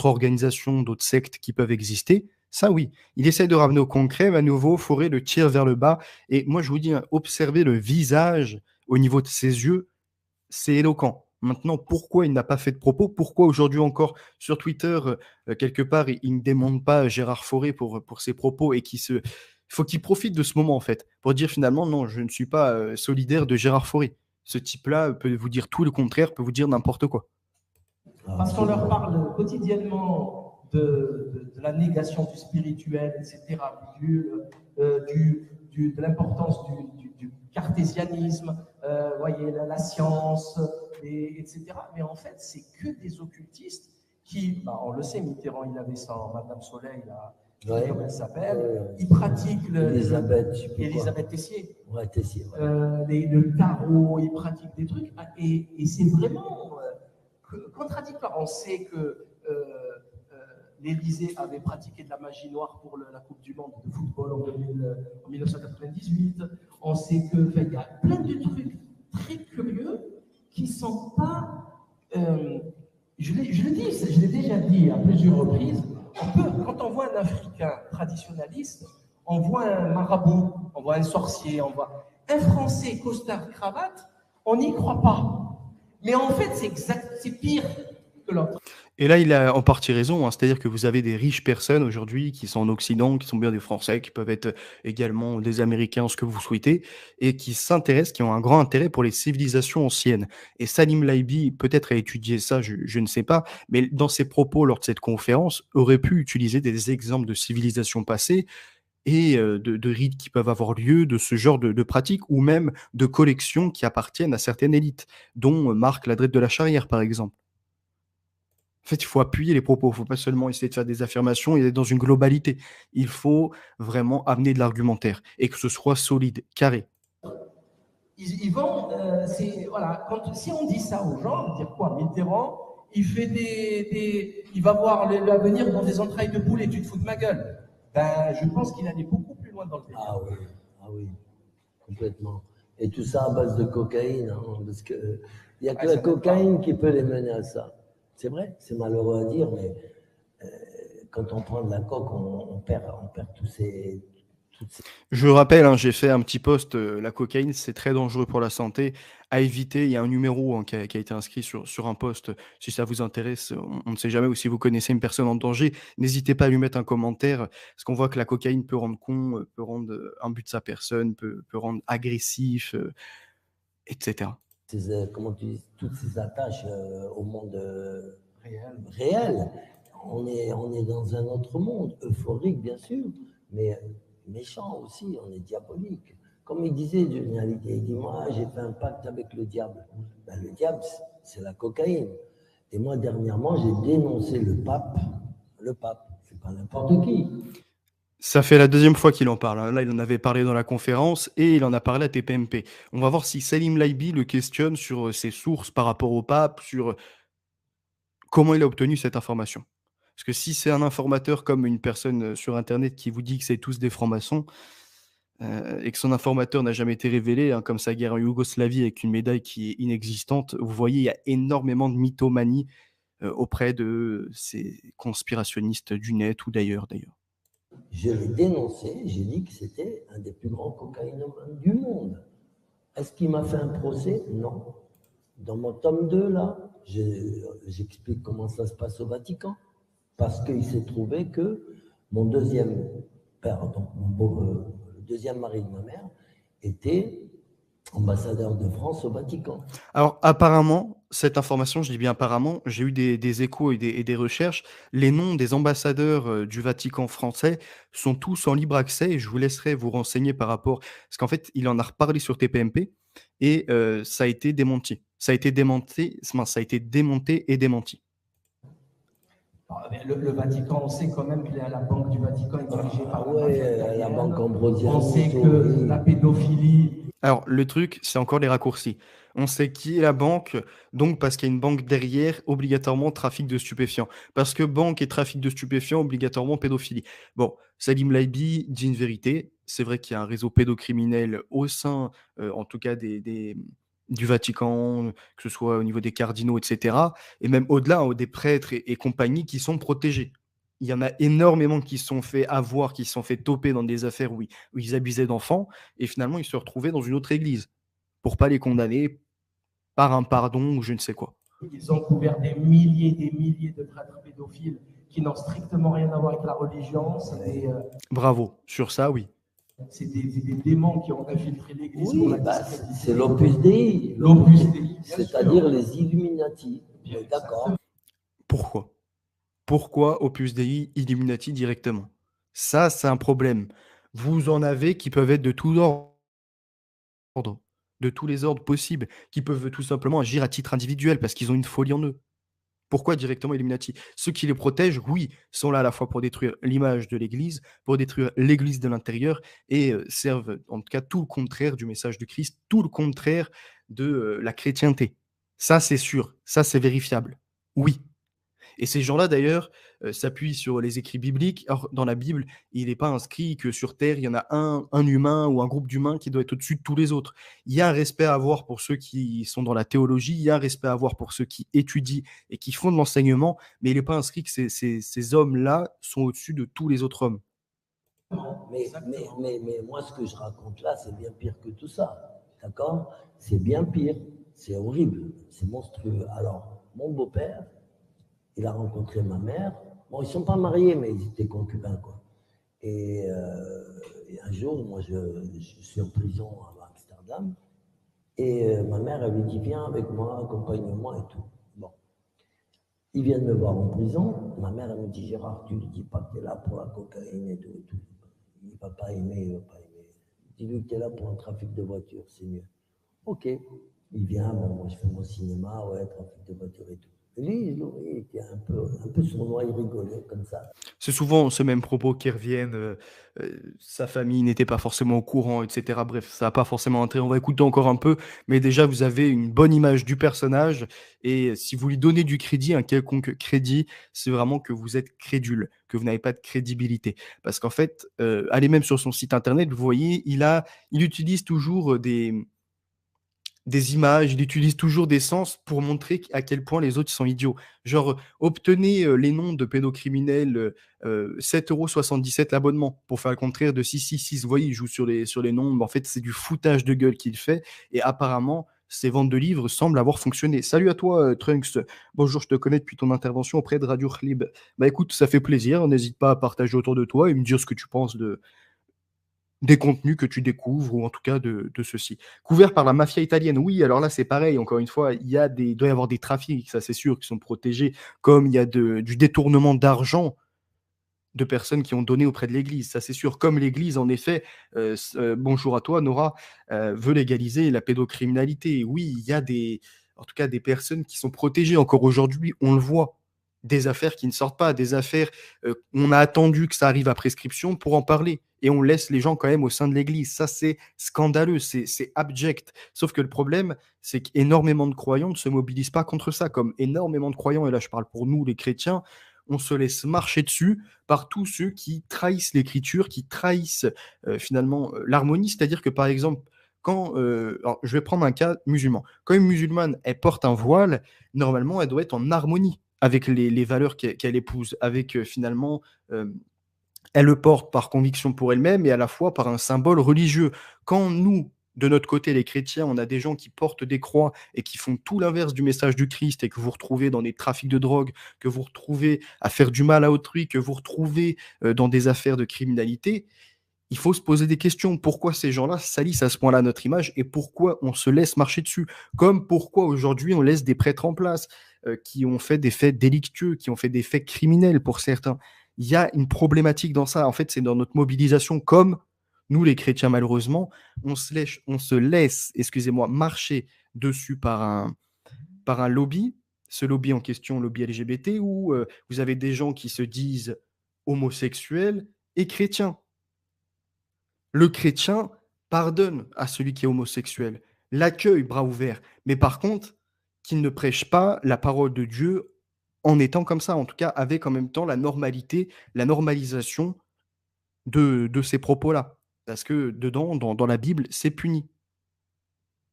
organisations, d'autres sectes qui peuvent exister. Ça, oui, il essaie de ramener au concret, mais à nouveau, Fauré le tire vers le bas. Et moi, je vous dis, observez le visage au niveau de ses yeux, c'est éloquent. Maintenant, pourquoi il n'a pas fait de propos? Pourquoi aujourd'hui encore sur Twitter, quelque part, il ne demande pas Gérard Fauré pour ses propos et il faut qu'il profite de ce moment, en fait, pour dire finalement, non, je ne suis pas solidaire de Gérard Fauré. Ce type-là peut vous dire tout le contraire, peut vous dire n'importe quoi. Parce qu'on leur parle quotidiennement de la négation du spirituel, etc., de l'importance du cartésianisme, voyez, la science, etc. Mais en fait, c'est que des occultistes qui, on le sait, Mitterrand, il avait ça, Madame Soleil, là, comment elle s'appelle, il pratique Elisabeth Tessier. Ouais, Tessier. Le tarot, il pratique des trucs, et c'est vraiment contradictoire. On sait que l'Élysée avait pratiqué de la magie noire pour la Coupe du Monde de football en 1998. On sait qu'il y a plein de trucs très curieux qui ne sont pas... je l'ai déjà dit à plusieurs reprises, quand on voit un Africain traditionnaliste, on voit un marabout, on voit un sorcier, on voit un Français costard cravate, on n'y croit pas. Mais en fait, c'est pire que l'autre. Et là, il a en partie raison, hein. C'est-à-dire que vous avez des riches personnes aujourd'hui qui sont en Occident, qui sont bien des Français, qui peuvent être également des Américains, ce que vous souhaitez, et qui s'intéressent, qui ont un grand intérêt pour les civilisations anciennes. Et Salim Laibi, peut-être a étudié ça, je ne sais pas, mais dans ses propos lors de cette conférence, aurait pu utiliser des exemples de civilisations passées et de rites qui peuvent avoir lieu, de ce genre de pratiques, ou même de collections qui appartiennent à certaines élites, dont Marc Ladrette de la Charrière, par exemple. En fait, il faut appuyer les propos. Il ne faut pas seulement essayer de faire des affirmations et d'être dans une globalité. Il faut vraiment amener de l'argumentaire et que ce soit solide, carré. Ils vont, voilà, si on dit ça aux gens, on va dire quoi? Mitterrand, il va voir l'avenir dans des entrailles de poulet, tu te fous de ma gueule. Ben, je pense qu'il allait beaucoup plus loin dans le délire. Ah oui, complètement. Et tout ça à base de cocaïne, hein, parce qu'il n'y a que la cocaïne qui peut les mener à ça. C'est vrai, c'est malheureux à dire, mais quand on prend de la coke, on perd tous toutes ces- Je rappelle, hein, j'ai fait un petit post, la cocaïne, c'est très dangereux pour la santé, à éviter. Il y a un numéro, hein, qui a été inscrit sur un post, si ça vous intéresse, on ne sait jamais ou si vous connaissez une personne en danger, n'hésitez pas à lui mettre un commentaire, parce qu'on voit que la cocaïne peut rendre con, peut rendre, imbu de sa personne, peut rendre agressif, et cetera. comment tu dis, toutes ces attaches au monde Réel. réel. On est dans un autre monde, euphorique bien sûr, mais méchant aussi, on est diabolique. Comme il disait Johnny Hallyday, il dit, moi j'ai fait un pacte avec le diable. Ben, le diable, c'est la cocaïne. Et moi dernièrement, j'ai dénoncé le pape. Le pape, c'est pas n'importe qui. Ça fait la deuxième fois qu'il en parle, hein. Là, il en avait parlé dans la conférence et il en a parlé à TPMP. On va voir si Salim Laibi le questionne sur, ses sources par rapport au pape, sur, comment il a obtenu cette information. Parce que si c'est un informateur comme une personne, sur internet qui vous dit que c'est tous des francs-maçons, et que son informateur n'a jamais été révélé, hein, comme sa guerre en Yougoslavie avec une médaille qui est inexistante, vous voyez, il y a énormément de mythomanie, auprès de ces conspirationnistes du net ou d'ailleurs. Je l'ai dénoncé, j'ai dit que c'était un des plus grands cocaïnomanes du monde. Est-ce qu'il m'a fait un procès? Non. Dans mon tome 2, là, j'explique comment ça se passe au Vatican. Parce qu'il s'est trouvé que mon deuxième père, donc le deuxième mari de ma mère, était ambassadeur de France au Vatican. Alors apparemment, cette information, je dis bien apparemment, j'ai eu des échos et des recherches. Les noms des ambassadeurs, du Vatican français sont tous en libre accès et je vous laisserai vous renseigner par rapport parce qu'en fait, il en a reparlé sur TPMP et ça a été démenti. Ça a été démonté mince, ça a été démonté et démenti. Le Vatican, on sait quand même que la Banque du Vatican est dirigée par la mafia Ouais, la italienne. banque ambrosienne. On sait que la pédophilie. Alors le truc, c'est encore les raccourcis. On sait qui est la banque, donc parce qu'il y a une banque derrière, obligatoirement trafic de stupéfiants. Parce que banque et trafic de stupéfiants, obligatoirement pédophilie. Bon, Salim Laibi dit une vérité. C'est vrai qu'il y a un réseau pédocriminel au sein, en tout cas du Vatican, que ce soit au niveau des cardinaux, et cetera, et même au-delà, hein, des prêtres et compagnie qui sont protégés. Il y en a énormément qui se sont fait avoir, qui se sont fait toper dans des affaires où ils abusaient d'enfants et finalement ils se retrouvaient dans une autre église pour pas les condamner par un pardon ou je ne sais quoi. Ils ont couvert des milliers de prêtres pédophiles qui n'ont strictement rien à voir avec la religion. Bravo, sur ça, oui. C'est des démons qui ont infiltré l'église. Oui, pour la bah, discréditer. c'est l'Opus Dei. L'Opus Dei, bien C'est-à-dire sûr. les Illuminati. D'accord. Pourquoi Opus Dei Illuminati directement? Ça, c'est un problème. Vous en avez qui peuvent être de tout ordre, de tous les ordres possibles, qui peuvent tout simplement agir à titre individuel parce qu'ils ont une folie en eux. Pourquoi directement Illuminati? Ceux qui les protègent, oui, sont là à la fois pour détruire l'image de l'Église, pour détruire l'Église de l'intérieur et servent en tout cas tout le contraire du message du Christ, tout le contraire de, la chrétienté. Ça, c'est sûr, ça, c'est vérifiable. Oui. Et ces gens-là, d'ailleurs, s'appuient sur les écrits bibliques. Or, dans la Bible, il n'est pas inscrit que sur terre, il y en a un humain ou un groupe d'humains qui doit être au-dessus de tous les autres. Il y a un respect à avoir pour ceux qui sont dans la théologie, il y a un respect à avoir pour ceux qui étudient et qui font de l'enseignement, mais il n'est pas inscrit que ces hommes-là sont au-dessus de tous les autres hommes. Mais moi, ce que je raconte là, c'est bien pire que tout ça. D'accord? C'est bien pire. C'est horrible. C'est monstrueux. Alors, mon beau-père, il a rencontré ma mère. Bon, ils ne sont pas mariés, mais ils étaient concubins, quoi. Et un jour, moi, je suis en prison à Amsterdam. Et ma mère, elle lui dit, viens avec moi, accompagne-moi et tout. Bon. Ils viennent me voir en prison. Ma mère, elle me dit, Gérard, tu lui dis pas que tu es là pour la cocaïne et tout. Il ne va pas aimer, Dis-lui que tu es là pour un trafic de voitures, c'est mieux. Ok. Il vient, bon, moi je fais mon cinéma, ouais, trafic de voitures et tout. Et lui, il était un peu sournois, il rigolait comme ça. C'est souvent ces mêmes propos qui reviennent, sa famille n'était pas forcément au courant, et cetera. Bref, ça n'a pas forcément intérêt. On va écouter encore un peu, mais déjà vous avez une bonne image du personnage et si vous lui donnez du crédit, un quelconque crédit, c'est vraiment que vous êtes crédule, que vous n'avez pas de crédibilité. Parce qu'en fait, allez même sur son site internet, vous voyez, il utilise toujours, des images, il utilise toujours des sens pour montrer à quel point les autres sont idiots. Genre, obtenez, les noms de pédocriminels, 7,77 € l'abonnement pour faire le contraire de 666. Vous voyez, il joue sur les noms, mais en fait, c'est du foutage de gueule qu'il fait et apparemment, ses ventes de livres semblent avoir fonctionné. Salut à toi, Trunks. Bonjour, je te connais depuis ton intervention auprès de Radio Khlib. Bah, écoute, ça fait plaisir, n'hésite pas à partager autour de toi et me dire ce que tu penses des contenus que tu découvres ou en tout cas de ceux-ci. Couvert par la mafia italienne, oui, alors là, c'est pareil, encore une fois, il doit y avoir des trafics, ça c'est sûr, qui sont protégés, comme il y a du détournement d'argent de personnes qui ont donné auprès de l'Église, ça c'est sûr. Comme l'Église, en effet, bonjour à toi Nora, veut légaliser la pédocriminalité. Oui, il y a en tout cas des personnes qui sont protégées. Encore aujourd'hui, on le voit. Des affaires qui ne sortent pas, des affaires, on a attendu que ça arrive à prescription pour en parler et on laisse les gens quand même au sein de l'Église. Ça, c'est scandaleux, c'est abject. Sauf que le problème, c'est qu'énormément de croyants ne se mobilisent pas contre ça, comme énormément de croyants, et là je parle pour nous les chrétiens, on se laisse marcher dessus par tous ceux qui trahissent l'écriture, qui trahissent finalement l'harmonie. C'est-à-dire que par exemple, alors, je vais prendre un cas musulman. Quand une musulmane, elle porte un voile, normalement, elle doit être en harmonie avec les valeurs qu'elle épouse, avec finalement, elle le porte par conviction pour elle-même et à la fois par un symbole religieux. Quand nous, de notre côté, les chrétiens, on a des gens qui portent des croix et qui font tout l'inverse du message du Christ et que vous retrouvez dans des trafics de drogue, que vous retrouvez à faire du mal à autrui, que vous retrouvez dans des affaires de criminalité, il faut se poser des questions. Pourquoi ces gens-là salissent à ce point-là notre image et pourquoi on se laisse marcher dessus? Comme pourquoi aujourd'hui on laisse des prêtres en place qui ont fait des faits délictueux, qui ont fait des faits criminels pour certains. Il y a une problématique dans ça. En fait, c'est dans notre mobilisation comme nous, les chrétiens, malheureusement, on se laisse, excusez-moi, marcher dessus par un lobby. Ce lobby en question, lobby LGBT, où vous avez des gens qui se disent homosexuels et chrétiens. Le chrétien pardonne à celui qui est homosexuel, l'accueille bras ouverts, mais par contre, qu'il ne prêche pas la parole de Dieu en étant comme ça, en tout cas avec en même temps la normalité, la normalisation de ces propos-là. Parce que dedans, dans la Bible, c'est puni.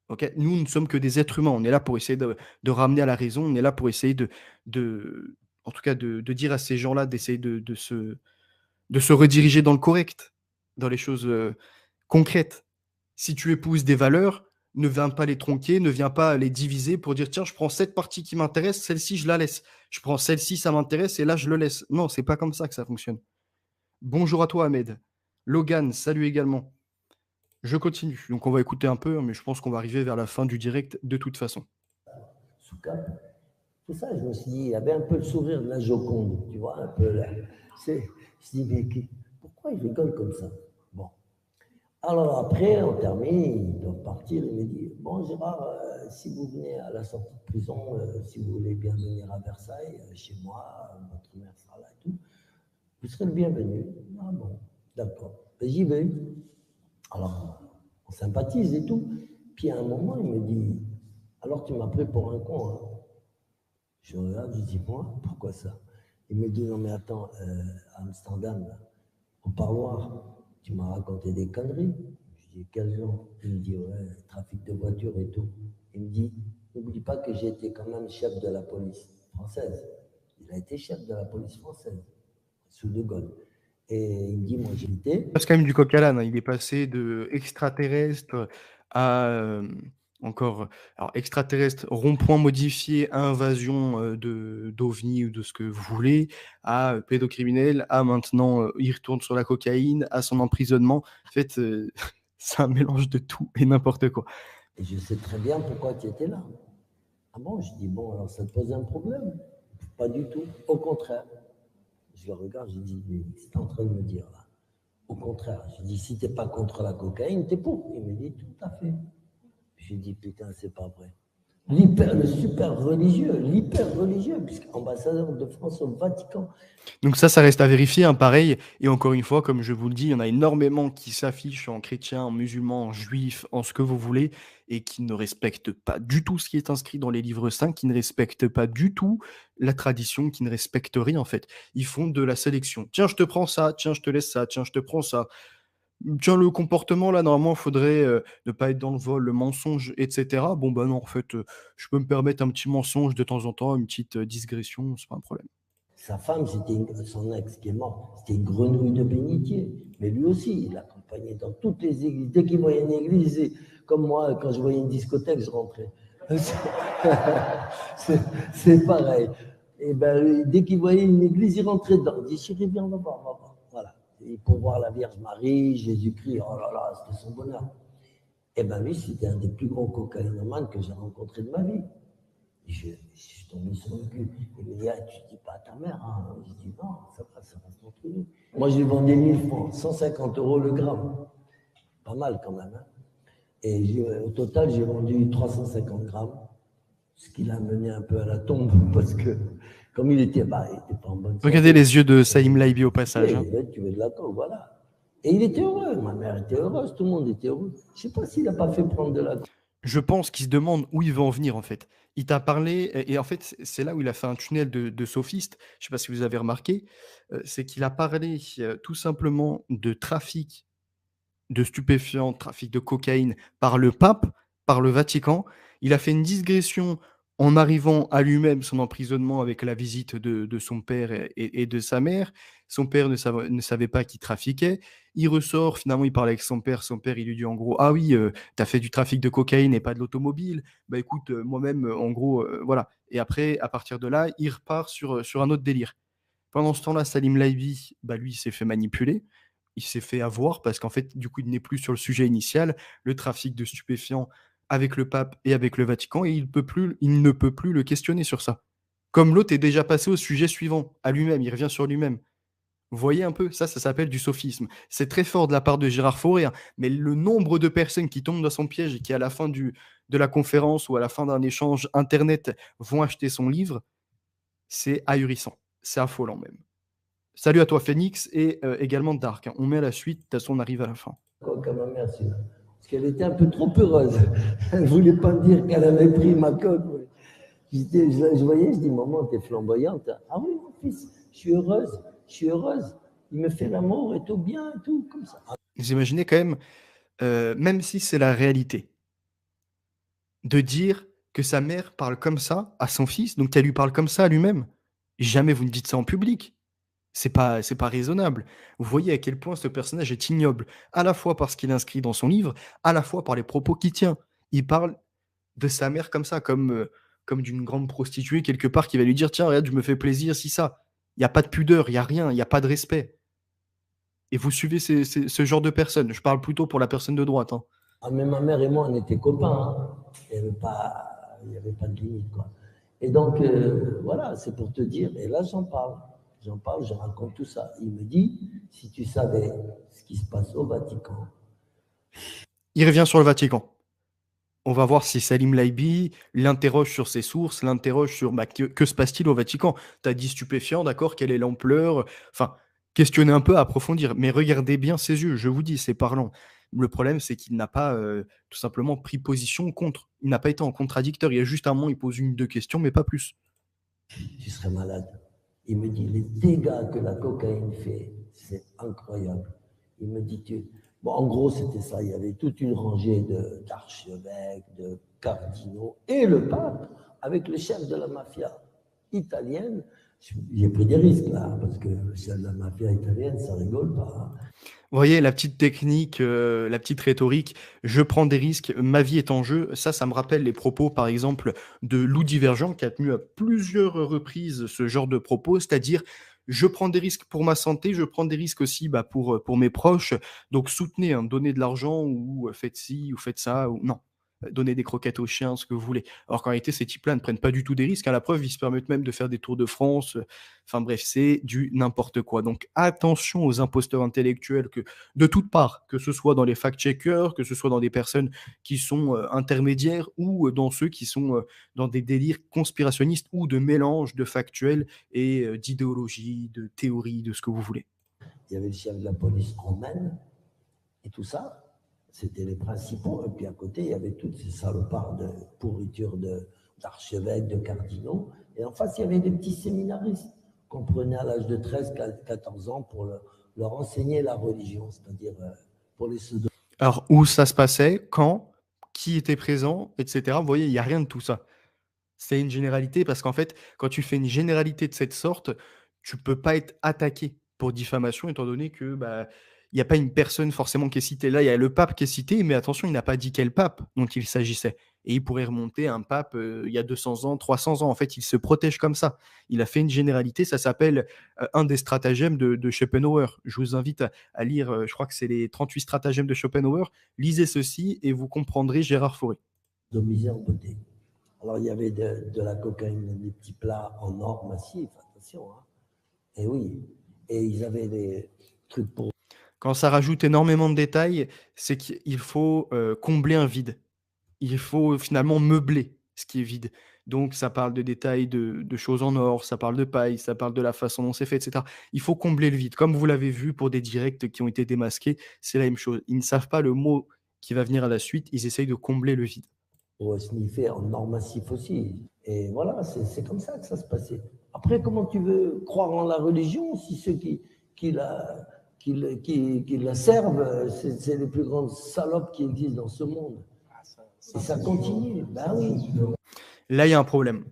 Ok, nous ne sommes que des êtres humains, on est là pour essayer de ramener à la raison, on est là pour essayer en tout cas de dire à ces gens-là d'essayer de se rediriger dans le correct, dans les choses concrètes. Si tu épouses des valeurs, ne viens pas les tronquer, ne viens pas les diviser pour dire tiens, je prends cette partie qui m'intéresse, celle-ci, je la laisse. Je prends celle-ci, ça m'intéresse et là, je le laisse. Non, c'est pas comme ça que ça fonctionne. Bonjour à toi, Ahmed. Logan, salut également. Je continue. Donc, on va écouter un peu, mais je pense qu'on va arriver vers la fin du direct de toute façon. Sous cap. Tout ça, je me suis dit, il avait un peu le sourire de la Joconde, tu vois, un peu là. Je me suis dit, mais pourquoi il rigole comme ça? Bon. Alors après, on termine, ils doivent partir. Il me dit, bon Gérard, si vous venez à la sortie de prison, si vous voulez bien venir à Versailles, chez moi, votre mère sera là et tout, vous serez le bienvenu. Ah bon, d'accord. Ben, j'y vais. Alors, on sympathise et tout. Puis à un moment, il me dit, alors tu m'as pris pour un con, hein. Je regarde, je dis, moi, pourquoi ça? Il me dit, non mais attends, à Amsterdam, là, au parloir, tu m'as raconté des conneries. Je dis, quel genre? Il me dit, ouais, trafic de voitures et tout. Il me dit, n'oublie pas que j'ai été quand même chef de la police française. Il a été chef de la police française, sous De Gaulle. Et il me dit, moi, j'ai été... C'est quand même du coq à l'âne, hein. Il est passé de extraterrestre à encore alors extraterrestre, rond-point modifié, à invasion d'OVNI ou de ce que vous voulez, à pédocriminel, à maintenant il retourne sur la cocaïne, à son emprisonnement. En fait, c'est un mélange de tout et n'importe quoi. Et je sais très bien pourquoi tu étais là. Ah bon? Je dis, bon, alors ça te pose un problème? Pas du tout, au contraire. Je le regarde, je dis, mais qu'est-ce que tu es en train de me dire là? Au contraire, je dis, si tu n'es pas contre la cocaïne, tu es pour. Il me dit, tout à fait. Je dis, putain, c'est pas vrai. Le super religieux, l'hyper religieux, puisqu'ambassadeur de France au Vatican. Donc ça reste à vérifier, hein, pareil. Et encore une fois, comme je vous le dis, il y en a énormément qui s'affichent en chrétien, en musulman, en juif, en ce que vous voulez, et qui ne respectent pas du tout ce qui est inscrit dans les livres saints, qui ne respectent pas du tout la tradition, qui ne respectent rien en fait. Ils font de la sélection. Tiens, je te prends ça, tiens, je te laisse ça, tiens, je te prends ça. Tiens, le comportement, là, normalement, il faudrait ne pas être dans le vol, le mensonge, etc. Bon, bah non, en fait, je peux me permettre un petit mensonge de temps en temps, une petite digression, c'est pas un problème. Sa femme, son ex qui est mort, c'était une grenouille de bénitier. Mais lui aussi, il accompagnait dans toutes les églises. Dès qu'il voyait une église, comme moi, quand je voyais une discothèque, je rentrais. C'est pareil. Et ben, dès qu'il voyait une église, il rentrait dedans. Il dit, chérie, viens, on va voir, on va voir. Voilà. Et pour voir la Vierge Marie, Jésus-Christ, oh là là, c'était son bonheur. Et ben lui, c'était un des plus grands cocaïnomanes que j'ai rencontré de ma vie. Je suis tombé sur le cul. Il me dit, ah, tu ne dis pas à ta mère. Hein. Je dis, non, ça reste entre nous. Moi, je lui vendais 1000 francs, 150 € le gramme. Pas mal quand même. Hein. Et au total, j'ai vendu 350 grammes, ce qui l'a mené un peu à la tombe, parce que comme il était pas en bonne santé. Regardez les yeux de Saïm Laibi au passage. Hein. Tu veux de la coke, voilà. Et il était heureux, ma mère était heureuse, tout le monde était heureux. Je ne sais pas s'il n'a pas fait prendre de la coke. Je pense qu'il se demande où il va en venir, en fait. Il t'a parlé, et en fait, c'est là où il a fait un tunnel de sophiste. Je ne sais pas si vous avez remarqué, c'est qu'il a parlé tout simplement de trafic de stupéfiants, trafic de cocaïne par le pape, par le Vatican. Il a fait une digression en arrivant à lui-même son emprisonnement avec la visite de son père et de sa mère. Son père ne savait pas qu'il trafiquait. Il ressort, finalement, il parle avec son père. Son père, il lui dit en gros, ah oui, tu as fait du trafic de cocaïne et pas de l'automobile. Bah écoute, moi-même, en gros, voilà. Et après, à partir de là, il repart sur un autre délire. Pendant ce temps-là, Salim Laibi, bah lui, il s'est fait manipuler. Il s'est fait avoir parce qu'en fait, du coup, il n'est plus sur le sujet initial, le trafic de stupéfiants avec le pape et avec le Vatican, et il ne peut plus le questionner sur ça. Comme l'autre est déjà passé au sujet suivant, à lui-même, il revient sur lui-même. Vous voyez un peu, ça s'appelle du sophisme. C'est très fort de la part de Gérard Fauré, hein, mais le nombre de personnes qui tombent dans son piège et qui, à la fin de la conférence ou à la fin d'un échange Internet, vont acheter son livre, c'est ahurissant. C'est affolant même. Salut à toi Phoenix et également Dark. Hein. On met à la suite, de toute façon on arrive à la fin. Coque à ma mère, celui-là. Parce qu'elle était un peu trop heureuse. Elle ne voulait pas me dire qu'elle avait pris ma coque. Je voyais, je dis, maman, t'es flamboyante. Ah oui, mon fils, je suis heureuse. Il me fait l'amour et tout bien et tout, comme ça. Vous imaginez quand même si c'est la réalité, de dire que sa mère parle comme ça à son fils, donc qu'elle lui parle comme ça à lui-même. Jamais vous ne dites ça en public. C'est pas raisonnable. Vous voyez à quel point ce personnage est ignoble, à la fois parce qu'il inscrit dans son livre, à la fois par les propos qu'il tient. Il parle de sa mère comme ça, comme d'une grande prostituée quelque part qui va lui dire: «Tiens, regarde, je me fais plaisir, si ça». Il y a pas de pudeur, il y a rien, il y a pas de respect. Et vous suivez ce genre de personnes. Je parle plutôt pour la personne de droite, hein. Ah, mais ma mère et moi, on était copains. Hein. Il n'y avait pas de limite, quoi. Et donc, voilà, c'est pour te dire. Et là, j'en parle, je raconte tout ça. Il me dit, si tu savais ce qui se passe au Vatican. Il revient sur le Vatican. On va voir si Salim Laibi l'interroge sur ses sources, l'interroge sur que se passe-t-il au Vatican. T'as dit stupéfiant, d'accord, quelle est l'ampleur? Enfin, questionner un peu, approfondir. Mais regardez bien ses yeux, je vous dis, c'est parlant. Le problème, c'est qu'il n'a pas tout simplement pris position contre. Il n'a pas été en contradicteur. Il y a juste un moment, il pose une ou deux questions, mais pas plus. Tu serais malade. Il me dit, les dégâts que la cocaïne fait, c'est incroyable. Il me dit, bon, en gros, c'était ça. Il y avait toute une rangée d'archevêques, de cardinaux et le pape avec le chef de la mafia italienne. J'ai pris des risques là, parce que le chef de la mafia italienne, ça rigole pas. Hein. Vous voyez, la petite technique, la petite rhétorique, je prends des risques, ma vie est en jeu. Ça me rappelle les propos, par exemple, de Lou Divergent, qui a tenu à plusieurs reprises ce genre de propos, c'est-à-dire je prends des risques pour ma santé, je prends des risques aussi pour mes proches. Donc soutenez, hein, donnez de l'argent ou faites ci ou faites ça. Ou non, donnez des croquettes aux chiens, ce que vous voulez. Alors qu'en réalité, ces types-là ne prennent pas du tout des risques. À la preuve, ils se permettent même de faire des tours de France. Enfin bref, c'est du n'importe quoi. Donc attention aux imposteurs intellectuels de toutes parts, que ce soit dans les fact-checkers, que ce soit dans des personnes qui sont intermédiaires ou dans ceux qui sont dans des délires conspirationnistes ou de mélange de factuels et d'idéologie, de théorie, de ce que vous voulez. Il y avait le chef de la police romaine et tout ça. C'était les principaux. Et puis à côté, il y avait toutes ces salopards de pourriture d'archevêques, de cardinaux. Et en face, il y avait des petits séminaristes qu'on prenait à l'âge de 13, 14 ans pour leur enseigner la religion, c'est-à-dire pour les pseudo. Alors, où ça se passait, quand, qui était présent, etc. Vous voyez, il n'y a rien de tout ça. C'est une généralité parce qu'en fait, quand tu fais une généralité de cette sorte, tu peux pas être attaqué pour diffamation étant donné que, bah, il y a pas une personne forcément qui est citée. Là, il y a le pape qui est cité, mais attention, il n'a pas dit quel pape dont il s'agissait et il pourrait remonter à un pape, il y a 200 ans, 300 ans. En fait, il se protège comme ça. Il a fait une généralité, ça s'appelle, un des stratagèmes de Schopenhauer. Je vous invite à lire, je crois que c'est les 38 stratagèmes de Schopenhauer. Lisez ceci et vous comprendrez Gérard Fauré. Sodomisés en beauté. Alors, il y avait de la cocaïne, des petits plats en or massif, attention. Hein. Et oui, et ils avaient des trucs pour... Quand ça rajoute énormément de détails, c'est qu'il faut, combler un vide. Il faut finalement meubler ce qui est vide. Donc ça parle de détails de choses en or, ça parle de paille, ça parle de la façon dont c'est fait, et cetera. Il faut combler le vide. Comme vous l'avez vu pour des directs qui ont été démasqués, c'est la même chose. Ils ne savent pas le mot qui va venir à la suite, ils essayent de combler le vide. Pour sniffer en or massif aussi. Et voilà, c'est comme ça que ça se passait. Après, comment tu veux croire en la religion si ceux qui la servent, c'est les plus grandes salopes qui existent dans ce monde. Et ça continue. Ben oui. Là, il y a un problème.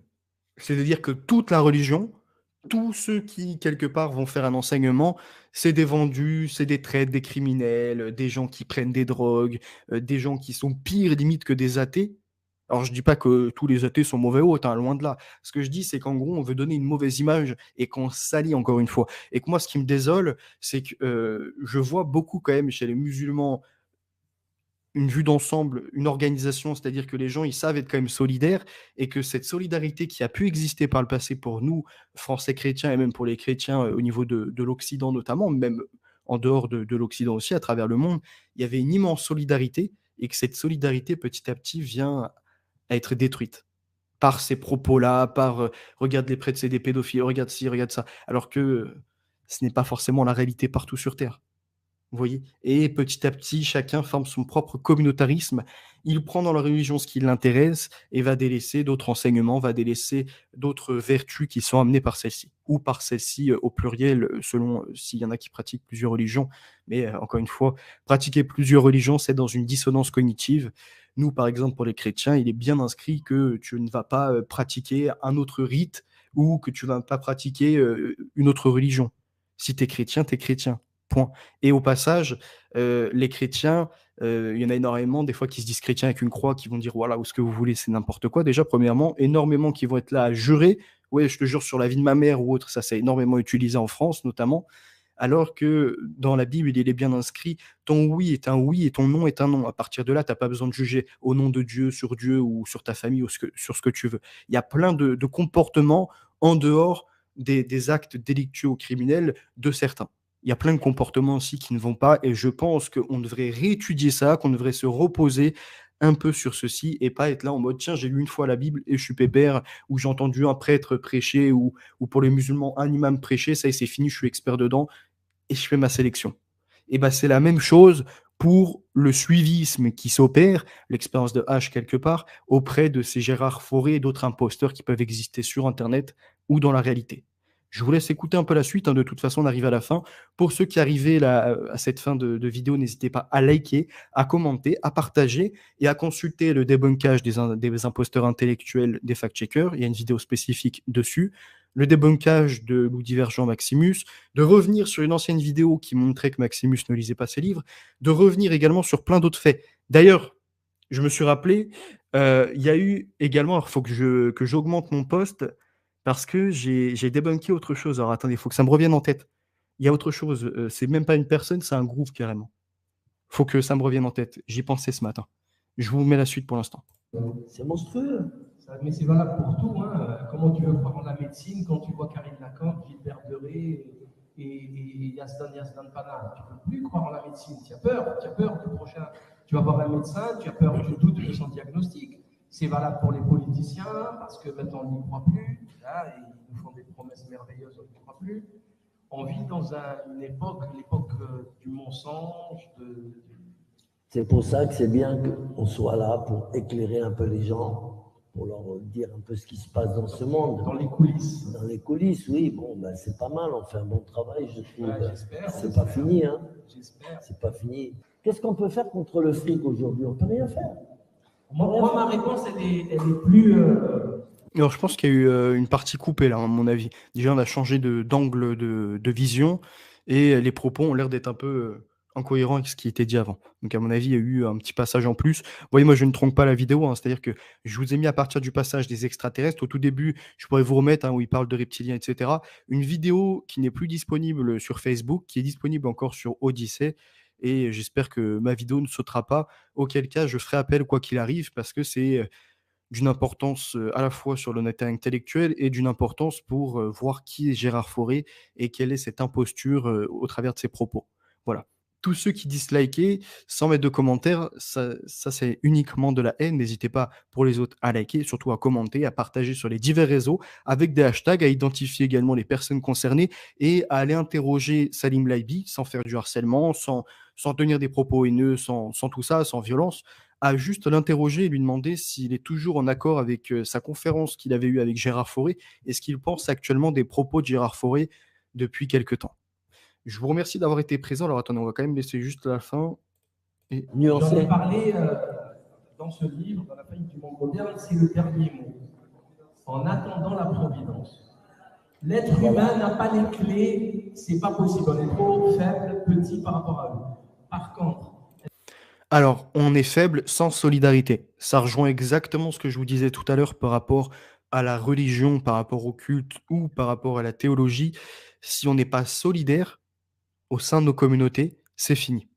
C'est-à-dire que toute la religion, tous ceux qui, quelque part, vont faire un enseignement, c'est des vendus, c'est des traites, des criminels, des gens qui prennent des drogues, des gens qui sont pires limite que des athées. Alors, je dis pas que tous les athées sont mauvais ou autres, hein, loin de là. Ce que je dis, c'est qu'en gros, on veut donner une mauvaise image et qu'on salit encore une fois. Et que moi, ce qui me désole, c'est que je vois beaucoup quand même chez les musulmans une vue d'ensemble, une organisation, c'est-à-dire que les gens, ils savent être quand même solidaires et que cette solidarité qui a pu exister par le passé pour nous, Français chrétiens et même pour les chrétiens au niveau de l'Occident notamment, même en dehors de l'Occident aussi, à travers le monde, il y avait une immense solidarité et que cette solidarité, petit à petit, vient à être détruite par ces propos-là, par regarde les prêtres, c'est des pédophiles, regarde ci, regarde ça, alors que ce n'est pas forcément la réalité partout sur Terre. Vous voyez? Et petit à petit, chacun forme son propre communautarisme. Il prend dans la religion ce qui l'intéresse et va délaisser d'autres enseignements, va délaisser d'autres vertus qui sont amenées par celle-ci. Ou par celle-ci au pluriel, selon s'il y en a qui pratiquent plusieurs religions. Mais encore une fois, pratiquer plusieurs religions, c'est dans une dissonance cognitive. Nous, par exemple, pour les chrétiens, il est bien inscrit que tu ne vas pas pratiquer un autre rite ou que tu ne vas pas pratiquer une autre religion. Si tu es chrétien, tu es chrétien. Point. Et au passage, les chrétiens, il y en a énormément, des fois, qui se disent chrétiens avec une croix, qui vont dire voilà, ou ce que vous voulez, c'est n'importe quoi. Déjà, premièrement, énormément qui vont être là à jurer. Ouais, je te jure sur la vie de ma mère ou autre, ça c'est énormément utilisé en France notamment. Alors que dans la Bible, il est bien inscrit ton oui est un oui et ton non est un non. À partir de là, tu n'as pas besoin de juger au nom de Dieu ou sur ta famille ou sur ce que tu veux. Il y a plein de comportements en dehors des actes délictueux ou criminels de certains. Il y a plein de comportements aussi qui ne vont pas et je pense qu'on devrait réétudier ça, qu'on devrait se reposer un peu sur ceci et pas être là en mode tiens, j'ai lu une fois la Bible et je suis pépère, ou j'ai entendu un prêtre prêcher ou pour les musulmans un imam prêcher, ça y est, c'est fini, je suis expert dedans et je fais ma sélection. Et ben c'est la même chose pour le suivisme qui s'opère, l'expérience de H quelque part, auprès de ces Gérard Fauré et d'autres imposteurs qui peuvent exister sur Internet ou dans la réalité. Je vous laisse écouter un peu la suite, hein, de toute façon on arrive à la fin. Pour ceux qui arrivaient là, à cette fin de vidéo, n'hésitez pas à liker, à commenter, à partager et à consulter le débunkage des imposteurs intellectuels des fact-checkers. Il y a une vidéo spécifique dessus. Le débunkage de Loup Divergent Maximus, de revenir sur une ancienne vidéo qui montrait que Maximus ne lisait pas ses livres, de revenir également sur plein d'autres faits. D'ailleurs, je me suis rappelé, il y a eu également, alors il faut que j'augmente mon poste, parce que j'ai débunké autre chose. Alors attendez, il faut que ça me revienne en tête. Il y a autre chose, c'est même pas une personne, c'est un groupe carrément. Il faut que ça me revienne en tête. J'y pensais ce matin. Je vous mets la suite pour l'instant. C'est monstrueux. Mais c'est valable pour tout. Hein. Comment tu veux croire en la médecine quand tu vois Karine Lacan, Gilbert Deré et Yazdan Pana? Tu ne peux plus croire en la médecine. Tu as peur du prochain. Tu vas voir un médecin, tu as peur du doute de son diagnostic. C'est valable pour les politiciens parce que maintenant on n'y croit plus. Là, ils nous font des promesses merveilleuses, on n'y croit plus. On vit dans une époque, l'époque du mensonge, C'est pour ça que c'est bien qu'on soit là pour éclairer un peu les gens, pour leur dire un peu ce qui se passe dans ce monde. Dans les coulisses. Dans les coulisses, oui. Bon, ben, c'est pas mal, on fait un bon travail, je trouve. Ouais, j'espère. C'est pas fini, hein. J'espère. C'est pas fini. Qu'est-ce qu'on peut faire contre le fric aujourd'hui? On ne peut rien faire. Moi, ma réponse, elle est plus. Alors, je pense qu'il y a eu une partie coupée là, à mon avis. Déjà, on a changé d'angle de vision et les propos ont l'air d'être un peu incohérents avec ce qui était dit avant. Donc, à mon avis, il y a eu un petit passage en plus. Vous voyez, moi, je ne tronque pas la vidéo, hein, c'est-à-dire que je vous ai mis à partir du passage des extraterrestres. Au tout début, je pourrais vous remettre où il parle de reptiliens, etc. Une vidéo qui n'est plus disponible sur Facebook, qui est disponible encore sur Odyssey. Et j'espère que ma vidéo ne sautera pas. Auquel cas, je ferai appel quoi qu'il arrive parce que c'est d'une importance à la fois sur l'honnêteté intellectuelle et d'une importance pour voir qui est Gérard Fauré et quelle est cette imposture au travers de ses propos. Voilà. Tous ceux qui dislikent sans mettre de commentaires, ça c'est uniquement de la haine. N'hésitez pas pour les autres à liker, surtout à commenter, à partager sur les divers réseaux avec des hashtags, à identifier également les personnes concernées et à aller interroger Salim Laibi sans faire du harcèlement, sans tenir des propos haineux, sans tout ça, sans violence, à juste l'interroger et lui demander s'il est toujours en accord avec sa conférence qu'il avait eue avec Gérard Fauré et ce qu'il pense actuellement des propos de Gérard Fauré depuis quelque temps. Je vous remercie d'avoir été présent. Alors attendez, on va quand même laisser juste la fin. Et... J'en ai Nuancé. parlé dans ce livre, dans la faillite du monde moderne, c'est le dernier mot. En attendant la providence. L'être humain n'a pas les clés, c'est pas possible. On est trop faible, petit par rapport à eux. Par contre, alors, on est faible sans solidarité. Ça rejoint exactement ce que je vous disais tout à l'heure par rapport à la religion, par rapport au culte ou par rapport à la théologie. Si on n'est pas solidaire au sein de nos communautés, c'est fini.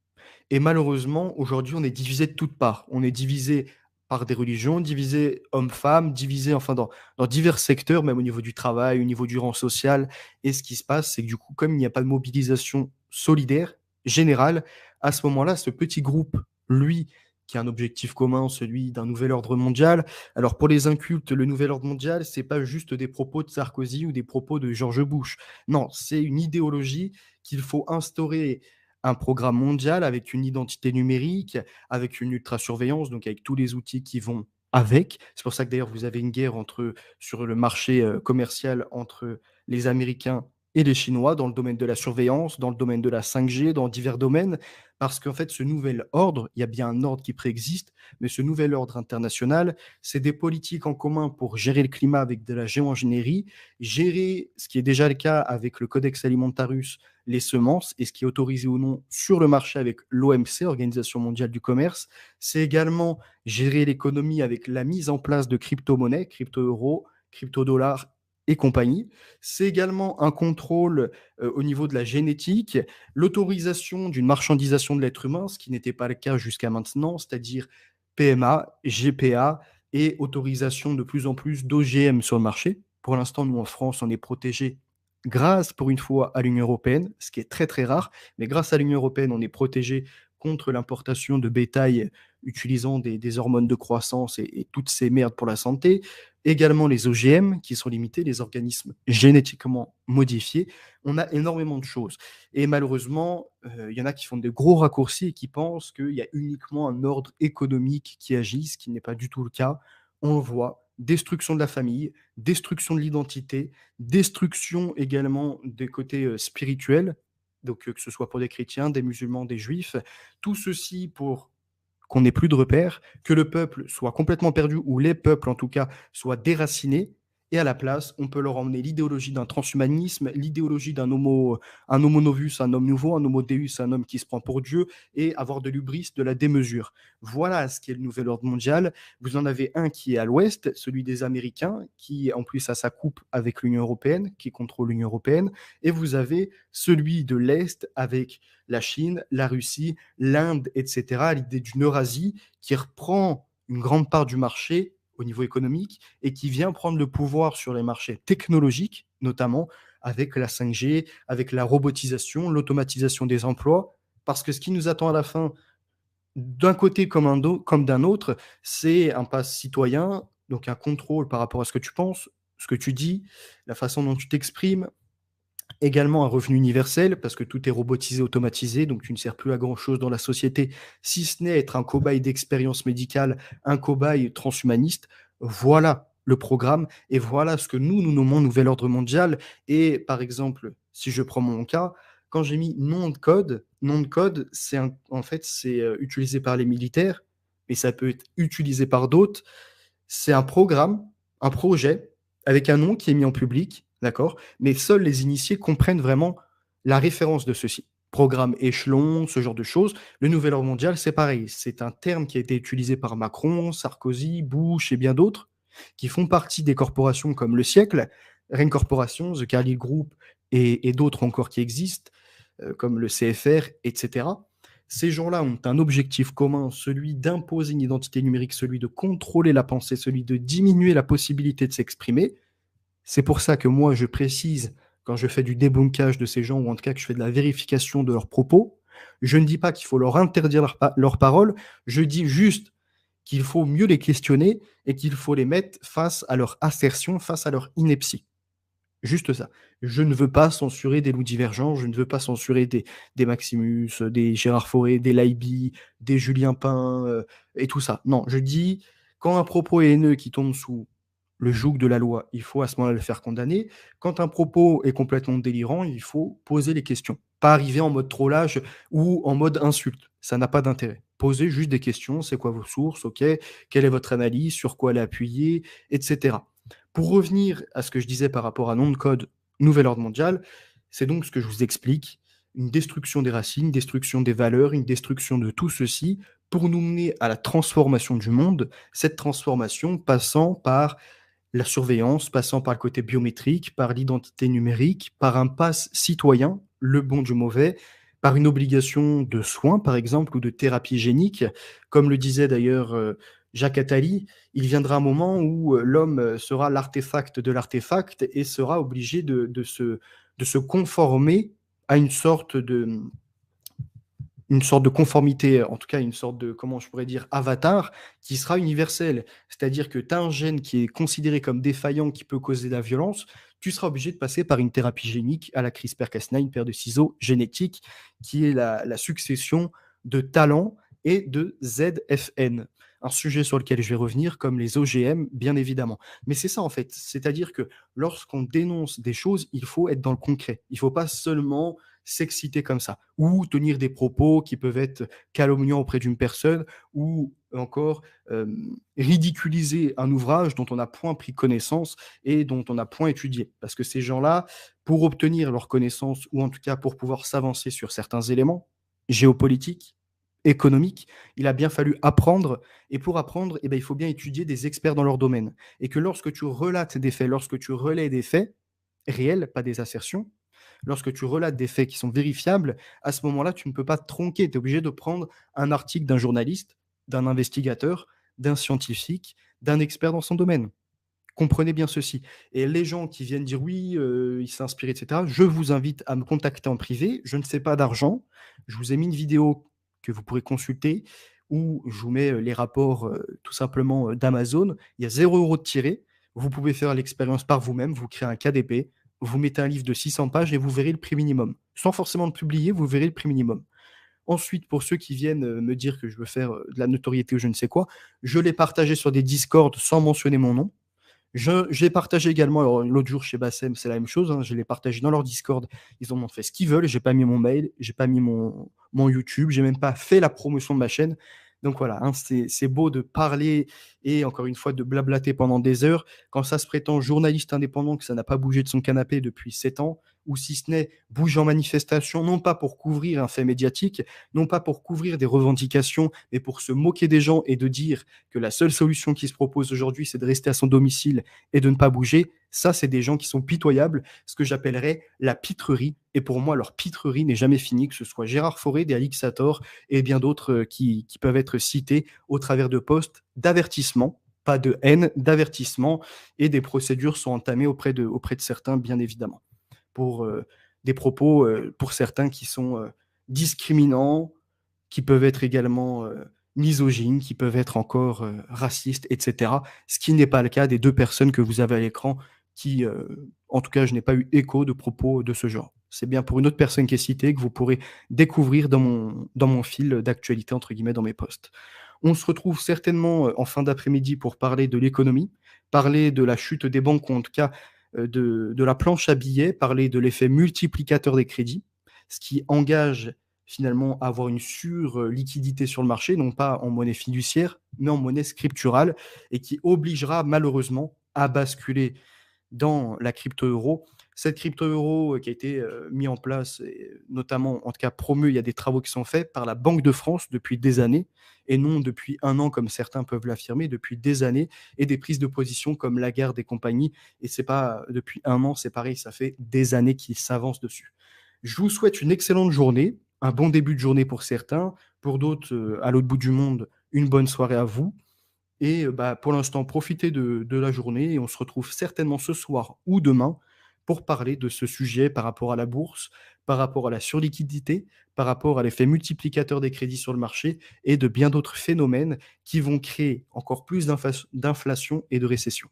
Et malheureusement, aujourd'hui, on est divisé de toutes parts. On est divisé par des religions, divisé hommes-femmes, divisé enfin dans divers secteurs, même au niveau du travail, au niveau du rang social. Et ce qui se passe, c'est que du coup, comme il n'y a pas de mobilisation solidaire, générale, à ce moment-là, ce petit groupe, lui, qui a un objectif commun, celui d'un nouvel ordre mondial. Alors pour les incultes, le nouvel ordre mondial, c'est pas juste des propos de Sarkozy ou des propos de George Bush. Non, c'est une idéologie qu'il faut instaurer un programme mondial avec une identité numérique, avec une ultra-surveillance, donc avec tous les outils qui vont avec. C'est pour ça que d'ailleurs vous avez une guerre sur le marché commercial entre les Américains et les Chinois dans le domaine de la surveillance, dans le domaine de la 5G, dans divers domaines, parce qu'en fait ce nouvel ordre, il y a bien un ordre qui préexiste, mais ce nouvel ordre international, c'est des politiques en commun pour gérer le climat avec de la géo-ingénierie, gérer ce qui est déjà le cas avec le Codex Alimentarius, les semences et ce qui est autorisé ou non sur le marché avec l'OMC, Organisation mondiale du commerce. C'est également gérer l'économie avec la mise en place de crypto-monnaies, crypto-euros, crypto-dollars et compagnie. C'est également un contrôle au niveau de la génétique, l'autorisation d'une marchandisation de l'être humain, ce qui n'était pas le cas jusqu'à maintenant, c'est-à-dire PMA, GPA et autorisation de plus en plus d'OGM sur le marché. Pour l'instant, nous en France, on est protégé grâce, pour une fois, à l'Union européenne, ce qui est très très rare, mais grâce à l'Union européenne, on est protégé contre l'importation de bétail utilisant des hormones de croissance et toutes ces merdes pour la santé. Également les OGM qui sont limités, les organismes génétiquement modifiés. On a énormément de choses. Et malheureusement, il y en a qui font des gros raccourcis et qui pensent qu'il y a uniquement un ordre économique qui agit, ce qui n'est pas du tout le cas. On le voit, destruction de la famille, destruction de l'identité, destruction également des côtés spirituels, donc que ce soit pour des chrétiens, des musulmans, des juifs, tout ceci pour qu'on n'ait plus de repères, que le peuple soit complètement perdu, ou les peuples en tout cas soient déracinés, et à la place, on peut leur emmener l'idéologie d'un transhumanisme, l'idéologie un homo novus, un homme nouveau, un homo deus, un homme qui se prend pour Dieu, et avoir de l'hubris, de la démesure. Voilà ce qui est le nouvel ordre mondial. Vous en avez un qui est à l'ouest, celui des Américains, qui en plus a sa coupe avec l'Union européenne, qui contrôle l'Union européenne, et vous avez celui de l'est avec la Chine, la Russie, l'Inde, etc., l'idée d'une Eurasie qui reprend une grande part du marché au niveau économique et qui vient prendre le pouvoir sur les marchés technologiques, notamment avec la 5G, avec la robotisation, l'automatisation des emplois, parce que ce qui nous attend à la fin, d'un côté comme d'un autre, c'est un pass citoyen, donc un contrôle par rapport à ce que tu penses, ce que tu dis, la façon dont tu t'exprimes, également un revenu universel, parce que tout est robotisé, automatisé, donc tu ne sers plus à grand-chose dans la société, si ce n'est être un cobaye d'expérience médicale, un cobaye transhumaniste. Voilà le programme, et voilà ce que nous nommons nouvel ordre mondial. Et par exemple, si je prends mon cas, quand j'ai mis nom de code, en fait, c'est utilisé par les militaires, mais ça peut être utilisé par d'autres. C'est un programme, un projet, avec un nom qui est mis en public, d'accord? Mais seuls les initiés comprennent vraiment la référence de ceci. Programme échelon, ce genre de choses. Le nouvel ordre mondial, c'est pareil. C'est un terme qui a été utilisé par Macron, Sarkozy, Bush et bien d'autres, qui font partie des corporations comme Le Siècle, Rain Corporation, The Carlyle Group et d'autres encore qui existent, comme le CFR, etc. Ces gens-là ont un objectif commun, celui d'imposer une identité numérique, celui de contrôler la pensée, celui de diminuer la possibilité de s'exprimer. C'est pour ça que moi, je précise, quand je fais du débunkage de ces gens, ou en tout cas que je fais de la vérification de leurs propos, je ne dis pas qu'il faut leur interdire leurs paroles, je dis juste qu'il faut mieux les questionner et qu'il faut les mettre face à leur assertion, face à leur ineptie. Juste ça. Je ne veux pas censurer des loups divergents, je ne veux pas censurer des Maximus, des Gérard Fauré, des Laibi, des Julien Pain et tout ça. Non, je dis, quand un propos est haineux qui tombe sous le joug de la loi, il faut à ce moment-là le faire condamner. Quand un propos est complètement délirant, il faut poser les questions. Pas arriver en mode trollage ou en mode insulte. Ça n'a pas d'intérêt. Posez juste des questions, c'est quoi vos sources, ok, quelle est votre analyse, sur quoi elle est appuyée, etc. Pour revenir à ce que je disais par rapport à nom de code nouvel ordre mondial, c'est donc ce que je vous explique, une destruction des racines, une destruction des valeurs, une destruction de tout ceci pour nous mener à la transformation du monde, cette transformation passant par la surveillance, passant par le côté biométrique, par l'identité numérique, par un pass citoyen, le bon du mauvais, par une obligation de soins, par exemple, ou de thérapie génique. Comme le disait d'ailleurs Jacques Attali, il viendra un moment où l'homme sera l'artefact de l'artefact et sera obligé de se conformer à une sorte de conformité, en tout cas une sorte de, comment je pourrais dire, avatar, qui sera universel. C'est-à-dire que tu as un gène qui est considéré comme défaillant, qui peut causer de la violence, tu seras obligé de passer par une thérapie génique à la CRISPR-Cas9, une paire de ciseaux génétiques, qui est la succession de talents et de ZFN. Un sujet sur lequel je vais revenir, comme les OGM, bien évidemment. Mais c'est ça, en fait. C'est-à-dire que lorsqu'on dénonce des choses, il faut être dans le concret. Il ne faut pas seulement s'exciter comme ça, ou tenir des propos qui peuvent être calomniants auprès d'une personne, ou encore ridiculiser un ouvrage dont on n'a point pris connaissance et dont on n'a point étudié. Parce que ces gens-là, pour obtenir leur connaissance, ou en tout cas pour pouvoir s'avancer sur certains éléments géopolitiques, économiques, il a bien fallu apprendre, et pour apprendre, eh bien, il faut bien étudier des experts dans leur domaine. Et que lorsque tu relates des faits, lorsque tu relais des faits réels, pas des assertions, lorsque tu relates des faits qui sont vérifiables, à ce moment-là, tu ne peux pas te tronquer. Tu es obligé de prendre un article d'un journaliste, d'un investigateur, d'un scientifique, d'un expert dans son domaine. Comprenez bien ceci. Et les gens qui viennent dire oui, ils s'inspirent, etc., je vous invite à me contacter en privé. Je ne fais pas d'argent. Je vous ai mis une vidéo que vous pourrez consulter où je vous mets les rapports tout simplement d'Amazon. Il y a 0 € de tiré. Vous pouvez faire l'expérience par vous-même. Vous créez un KDP. Vous mettez un livre de 600 pages et vous verrez le prix minimum. Sans forcément le publier, vous verrez le prix minimum. Ensuite, pour ceux qui viennent me dire que je veux faire de la notoriété ou je ne sais quoi, je l'ai partagé sur des Discord sans mentionner mon nom. J'ai partagé également, alors l'autre jour chez Bassem, c'est la même chose, hein, je l'ai partagé dans leur Discord, ils ont fait ce qu'ils veulent, j'ai pas mis mon mail, j'ai pas mis mon YouTube, j'ai même pas fait la promotion de ma chaîne. Donc voilà, hein, c'est beau de parler et encore une fois de blablater pendant des heures, quand ça se prétend journaliste indépendant, que ça n'a pas bougé de son canapé depuis 7 ans, ou si ce n'est bouger en manifestation, non pas pour couvrir un fait médiatique, non pas pour couvrir des revendications, mais pour se moquer des gens et de dire que la seule solution qui se propose aujourd'hui, c'est de rester à son domicile et de ne pas bouger. Ça, c'est des gens qui sont pitoyables, ce que j'appellerais la pitrerie. Et pour moi, leur pitrerie n'est jamais finie, que ce soit Gérard Fauré, des Alix Sator et bien d'autres qui peuvent être cités au travers de posts d'avertissement, pas de haine, d'avertissement, et des procédures sont entamées auprès de certains, bien évidemment, pour des propos, pour certains qui sont discriminants, qui peuvent être également misogynes, qui peuvent être encore racistes, etc. Ce qui n'est pas le cas des 2 personnes que vous avez à l'écran qui, en tout cas, je n'ai pas eu écho de propos de ce genre. C'est bien pour une autre personne qui est citée que vous pourrez découvrir dans mon fil d'actualité, entre guillemets, dans mes posts. On se retrouve certainement en fin d'après-midi pour parler de l'économie, parler de la chute des banques, ou en tout cas de la planche à billets, parler de l'effet multiplicateur des crédits. ce qui engage finalement à avoir une sur-liquidité sur le marché, non pas en monnaie fiduciaire, mais en monnaie scripturale, et qui obligera malheureusement à basculer dans la crypto-euro. Cette crypto-euro qui a été mis en place, et notamment, en tout cas promu, il y a des travaux qui sont faits par la Banque de France depuis des années, et non depuis un an comme certains peuvent l'affirmer, depuis des années, et des prises de position comme Lagarde et compagnie. Et c'est pas depuis un an, c'est pareil, ça fait des années qu'ils s'avancent dessus. Je vous souhaite une excellente journée, un bon début de journée pour certains, pour d'autres, à l'autre bout du monde, une bonne soirée à vous. Et bah, pour l'instant, profitez de la journée et on se retrouve certainement ce soir ou demain pour parler de ce sujet par rapport à la bourse, par rapport à la surliquidité, par rapport à l'effet multiplicateur des crédits sur le marché et de bien d'autres phénomènes qui vont créer encore plus d'inflation et de récession.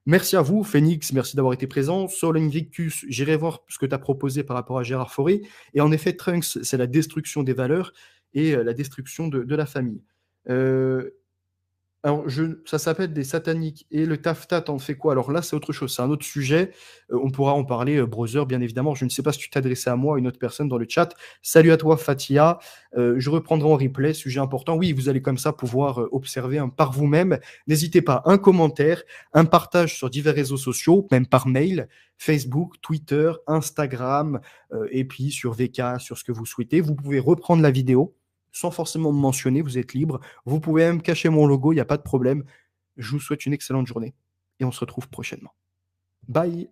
Merci à vous, Phoenix, merci d'avoir été présent. Sol Invictus, j'irai voir ce que tu as proposé par rapport à Gérard Fauré. Et en effet, Trunks, c'est la destruction des valeurs et la destruction de la famille. Alors, ça s'appelle des sataniques. Et le taffeta, t'en fais quoi? Alors là, c'est autre chose, c'est un autre sujet. On pourra en parler, brother, bien évidemment. Je ne sais pas si tu t'adressais à moi, à une autre personne dans le chat. Salut à toi, Fatia. Je reprendrai en replay, sujet important. Oui, vous allez comme ça pouvoir observer par vous-même. N'hésitez pas, un commentaire, un partage sur divers réseaux sociaux, même par mail, Facebook, Twitter, Instagram, et puis sur VK, sur ce que vous souhaitez. Vous pouvez reprendre la vidéo sans forcément me mentionner, vous êtes libre. Vous pouvez même cacher mon logo, il n'y a pas de problème. Je vous souhaite une excellente journée et on se retrouve prochainement. Bye!